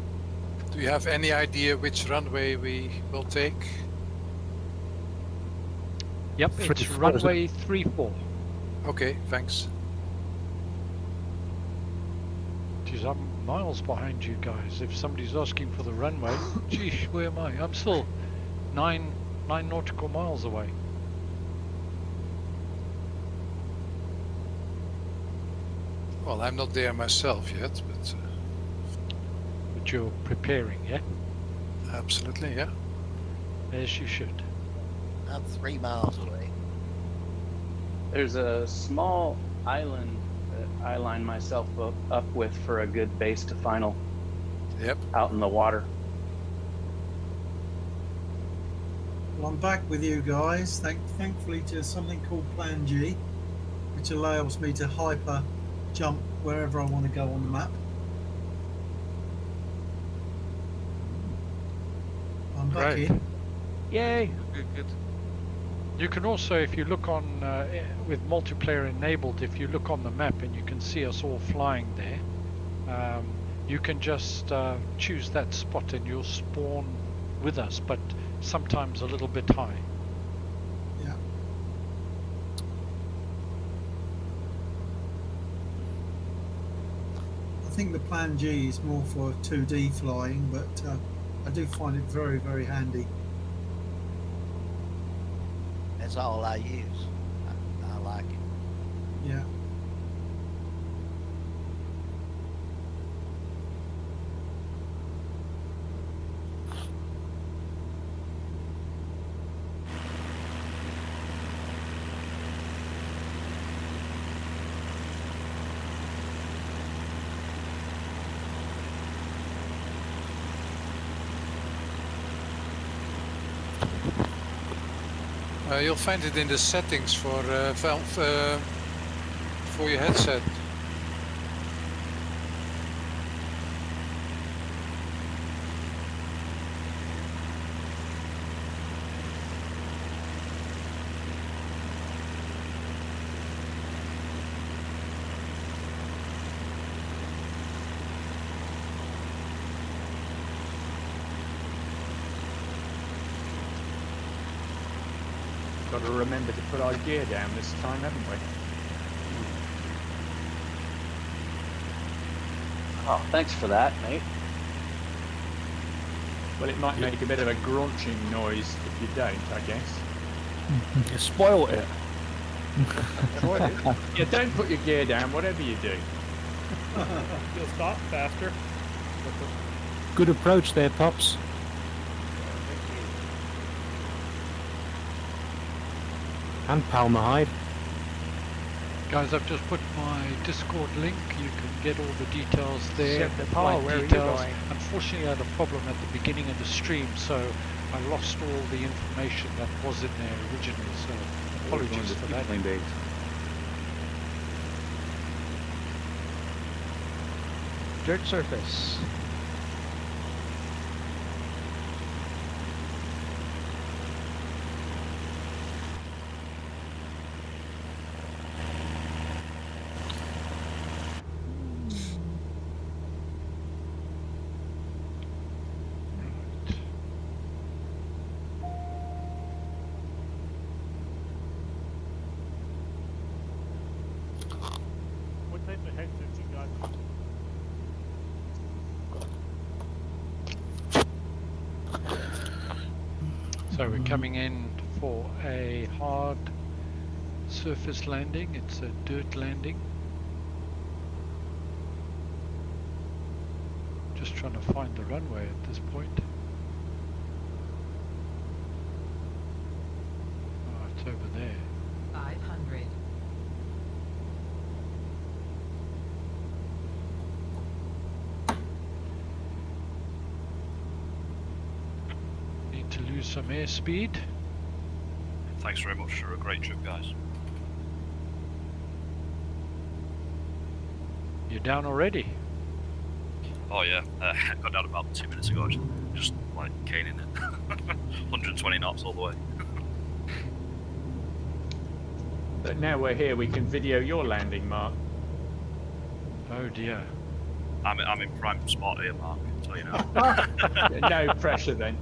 Speaker 9: Do you have any idea which runway we will take?
Speaker 2: Yep, it's runway 34.
Speaker 9: Okay, thanks.
Speaker 2: Geez, I'm miles behind you guys. If somebody's asking for the runway, geesh, where am I? I'm still 9 nautical miles away.
Speaker 9: Well, I'm not there myself yet, but
Speaker 2: you're preparing, yeah?
Speaker 9: Absolutely, yeah.
Speaker 2: As you should.
Speaker 18: I'm 3 miles away.
Speaker 21: There's a small island that I line myself up with for a good base to final.
Speaker 9: Yep.
Speaker 21: Out in the water.
Speaker 6: Well, I'm back with you guys, thankfully to something called Plan G, which allows me to hyper jump wherever I want to go on the map. I'm back in.
Speaker 7: Yay!
Speaker 1: Good.
Speaker 2: You can also, if you look on with multiplayer enabled, if you look on the map and you can see us all flying there, you can just choose that spot and you'll spawn with us, but sometimes a little bit high.
Speaker 6: Yeah. I think the Plan G is more for 2D flying, but I do find it very, very handy.
Speaker 18: That's all I use. I like it.
Speaker 6: Yeah.
Speaker 9: You'll find it in the settings for your headset.
Speaker 3: Got to remember to put our gear down this time, haven't we?
Speaker 21: Oh, thanks for that, mate.
Speaker 3: Well, it might make a bit of a grunching noise if you don't, I guess.
Speaker 17: You spoiled it.
Speaker 3: Yeah, don't put your gear down, whatever you do.
Speaker 11: You'll stop faster.
Speaker 4: Good approach there, Pops. And Palmerhide.
Speaker 2: Guys, I've just put my Discord link. You can get all the details there.
Speaker 7: Shit,
Speaker 2: flight
Speaker 7: where are you
Speaker 2: details.
Speaker 7: going?
Speaker 2: Unfortunately, I had a problem at the beginning of the stream, so I lost all the information that was in there originally. So apologies for that.
Speaker 7: Dirt surface.
Speaker 11: What type of headsets you got?
Speaker 2: So we're coming in for a hard surface landing. It's a dirt landing. Just trying to find the runway at this point. Oh, it's over there.
Speaker 14: 500.
Speaker 2: Need to lose some airspeed.
Speaker 13: Thanks very much for a great trip, guys.
Speaker 2: You're down already.
Speaker 13: Oh yeah, got down about 2 minutes ago. Just like caning it, 120 knots all the way.
Speaker 3: But now we're here, we can video your landing, Mark.
Speaker 2: Oh dear.
Speaker 13: I'm in prime spot here, Mark. So you know.
Speaker 3: No pressure then.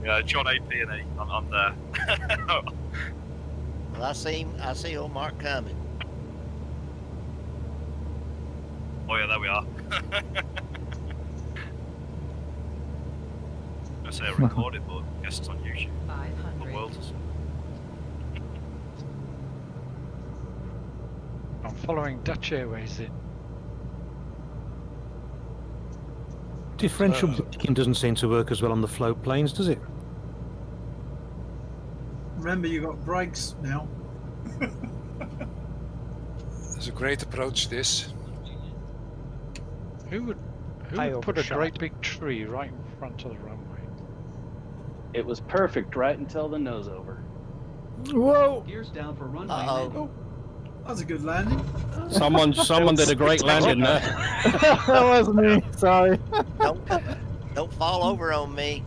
Speaker 13: Yeah, John AP and A. I'm there.
Speaker 18: Well, I see old Mark coming.
Speaker 13: Oh yeah, there we are. I say I recorded, but I guess it's on YouTube.
Speaker 14: 500.
Speaker 13: The world is.
Speaker 2: I'm following Dutch Airways in.
Speaker 4: Differential braking doesn't seem to work as well on the float planes, does it?
Speaker 6: Remember, you got brakes now.
Speaker 9: It's a great approach, this.
Speaker 2: Who would put a great big tree right in front of the runway?
Speaker 21: It was perfect right until the nose over.
Speaker 2: Whoa!
Speaker 21: Gears down for runway.
Speaker 6: Oh, that was a good landing.
Speaker 17: Someone did a great landing there.
Speaker 16: That wasn't me. Sorry.
Speaker 18: Don't fall over on me.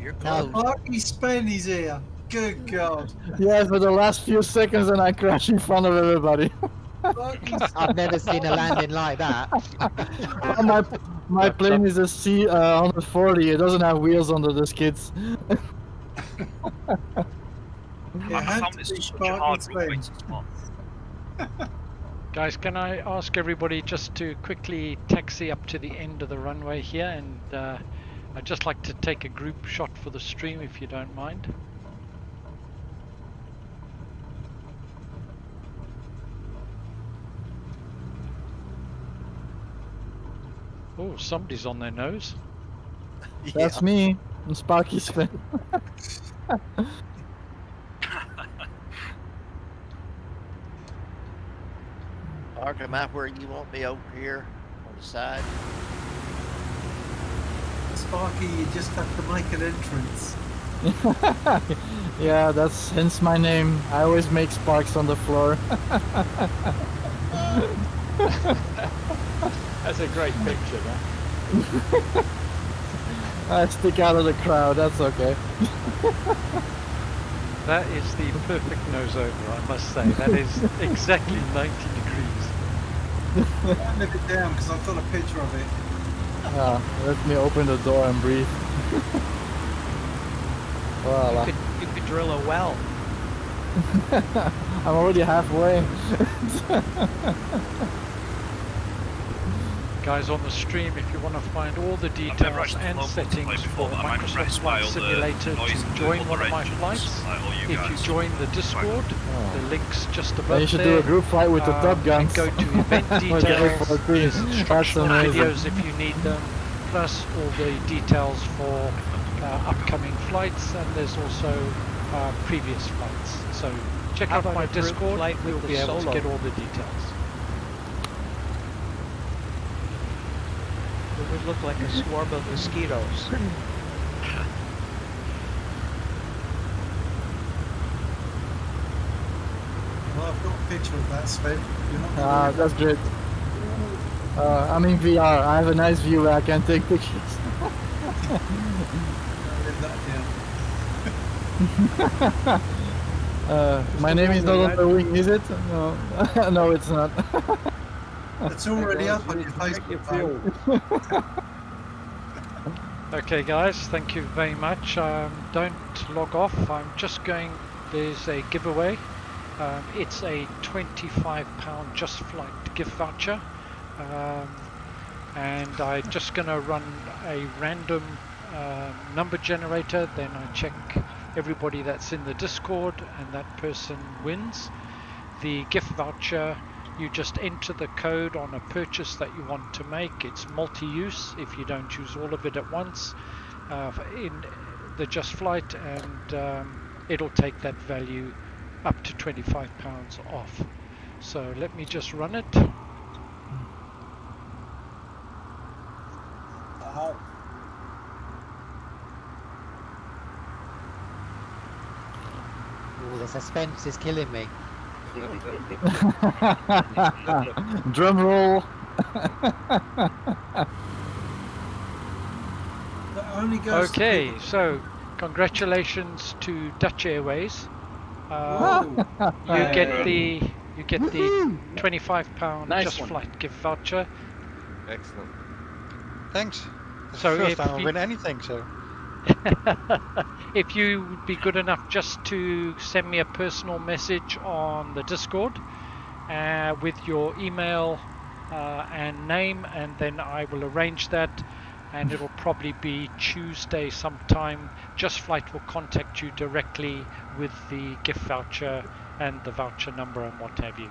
Speaker 18: You're
Speaker 23: No.
Speaker 18: close.
Speaker 6: Lucky Spenny's here. Good God.
Speaker 12: Yeah, for the last few seconds, and I crash in front of everybody.
Speaker 8: I've never seen a landing like that.
Speaker 12: Well, my plane is a C-140. It doesn't have wheels under the skids.
Speaker 13: I found it such a hard runway to spot.
Speaker 2: Guys, can I ask everybody just to quickly taxi up to the end of the runway here, and I'd just like to take a group shot for the stream if you don't mind. Oh, somebody's on their nose.
Speaker 12: That's me. I'm Sparky's fan.
Speaker 18: Park, am I where you want me over here on the side?
Speaker 6: Sparky, you just have to make an entrance.
Speaker 12: Yeah, that's hence my name. I always make sparks on the floor.
Speaker 3: That's a great picture, that.
Speaker 12: I stick out of the crowd, that's okay.
Speaker 2: That is the perfect nose over, I must say. That is exactly 90 degrees.
Speaker 6: I'll live it down because I've got a picture of it.
Speaker 12: Let me open the door and breathe. Voila.
Speaker 7: You could drill a well.
Speaker 12: I'm already halfway.
Speaker 2: Guys on the stream, if you want to find all the details and settings for Microsoft Flight Simulator to join one of my flights, if you join the Discord, the link's just above there.
Speaker 12: You should do a group flight with the Top Guns.
Speaker 2: Go to event details, there's instructional videos if you need them, plus all the details for upcoming flights, and there's also previous flights. So check out my Discord, you'll be able to get all the details.
Speaker 7: It would look like a swarm of mosquitoes.
Speaker 6: Well, I've got a picture of that, Sven. You're not gonna
Speaker 12: That's great. I'm in VR. I have a nice view where I can take pictures.
Speaker 6: live that down.
Speaker 12: My name is not on the wing, is it? No, no, it's not.
Speaker 6: It's already up on your Facebook page.
Speaker 2: Okay guys, thank you very much. Don't log off, I'm just going, there's a giveaway. It's a £25 Just Flight gift voucher. And I'm just going to run a random number generator, then I check everybody that's in the Discord and that person wins. The gift voucher, you just enter the code on a purchase that you want to make. It's multi-use if you don't use all of it at once in the Just Flight, and it'll take that value up to £25 off. So let me just run it.
Speaker 8: Ooh, the suspense is killing me.
Speaker 12: Drum roll.
Speaker 2: Okay, so congratulations to Dutch Airways. You get the £25
Speaker 19: Nice
Speaker 2: Just
Speaker 19: one.
Speaker 2: Flight gift voucher.
Speaker 1: Excellent.
Speaker 19: Thanks. It's
Speaker 2: So
Speaker 19: the first
Speaker 2: if
Speaker 19: time I
Speaker 2: you-
Speaker 19: win anything, so.
Speaker 2: If you would be good enough just to send me a personal message on the Discord with your email and name, and then I will arrange that, and it'll probably be Tuesday sometime. Just Flight will contact you directly with the gift voucher and the voucher number and what have you.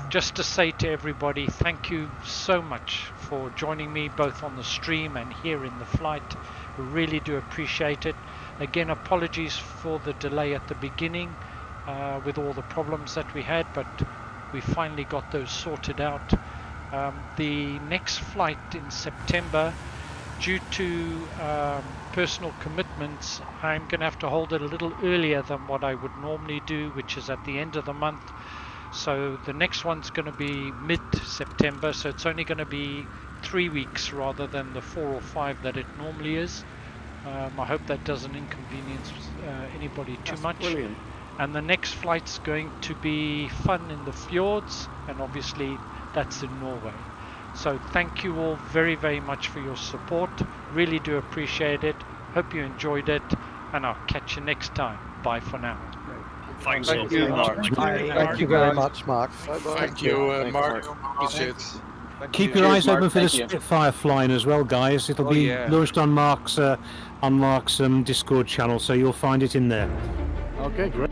Speaker 2: Just to say to everybody, thank you so much for joining me both on the stream and here in the flight. We really do appreciate it. Again, apologies for the delay at the beginning with all the problems that we had, but we finally got those sorted out. The next flight in September, due to personal commitments, I'm going to have to hold it a little earlier than what I would normally do, which is at the end of the month. So the next one's going to be mid-September, so it's only going to be 3 weeks rather than the 4 or 5 that it normally is. I hope that doesn't inconvenience anybody too
Speaker 10: That's
Speaker 2: much.
Speaker 10: brilliant.
Speaker 2: And the next flight's going to be fun in the fjords, and obviously that's in Norway. So thank you all very, very much for your support. Really do appreciate it. Hope you enjoyed it, and I'll catch you next time. Bye for now.
Speaker 13: Thanks
Speaker 10: Thank you, Mark.
Speaker 5: Thank you very much, Mark.
Speaker 9: Thank you, Mark. Appreciate it.
Speaker 4: Keep your eyes open for the Spitfire flying as well, guys. It'll be launched on Mark's Discord channel, so you'll find it in there.
Speaker 12: Okay, great.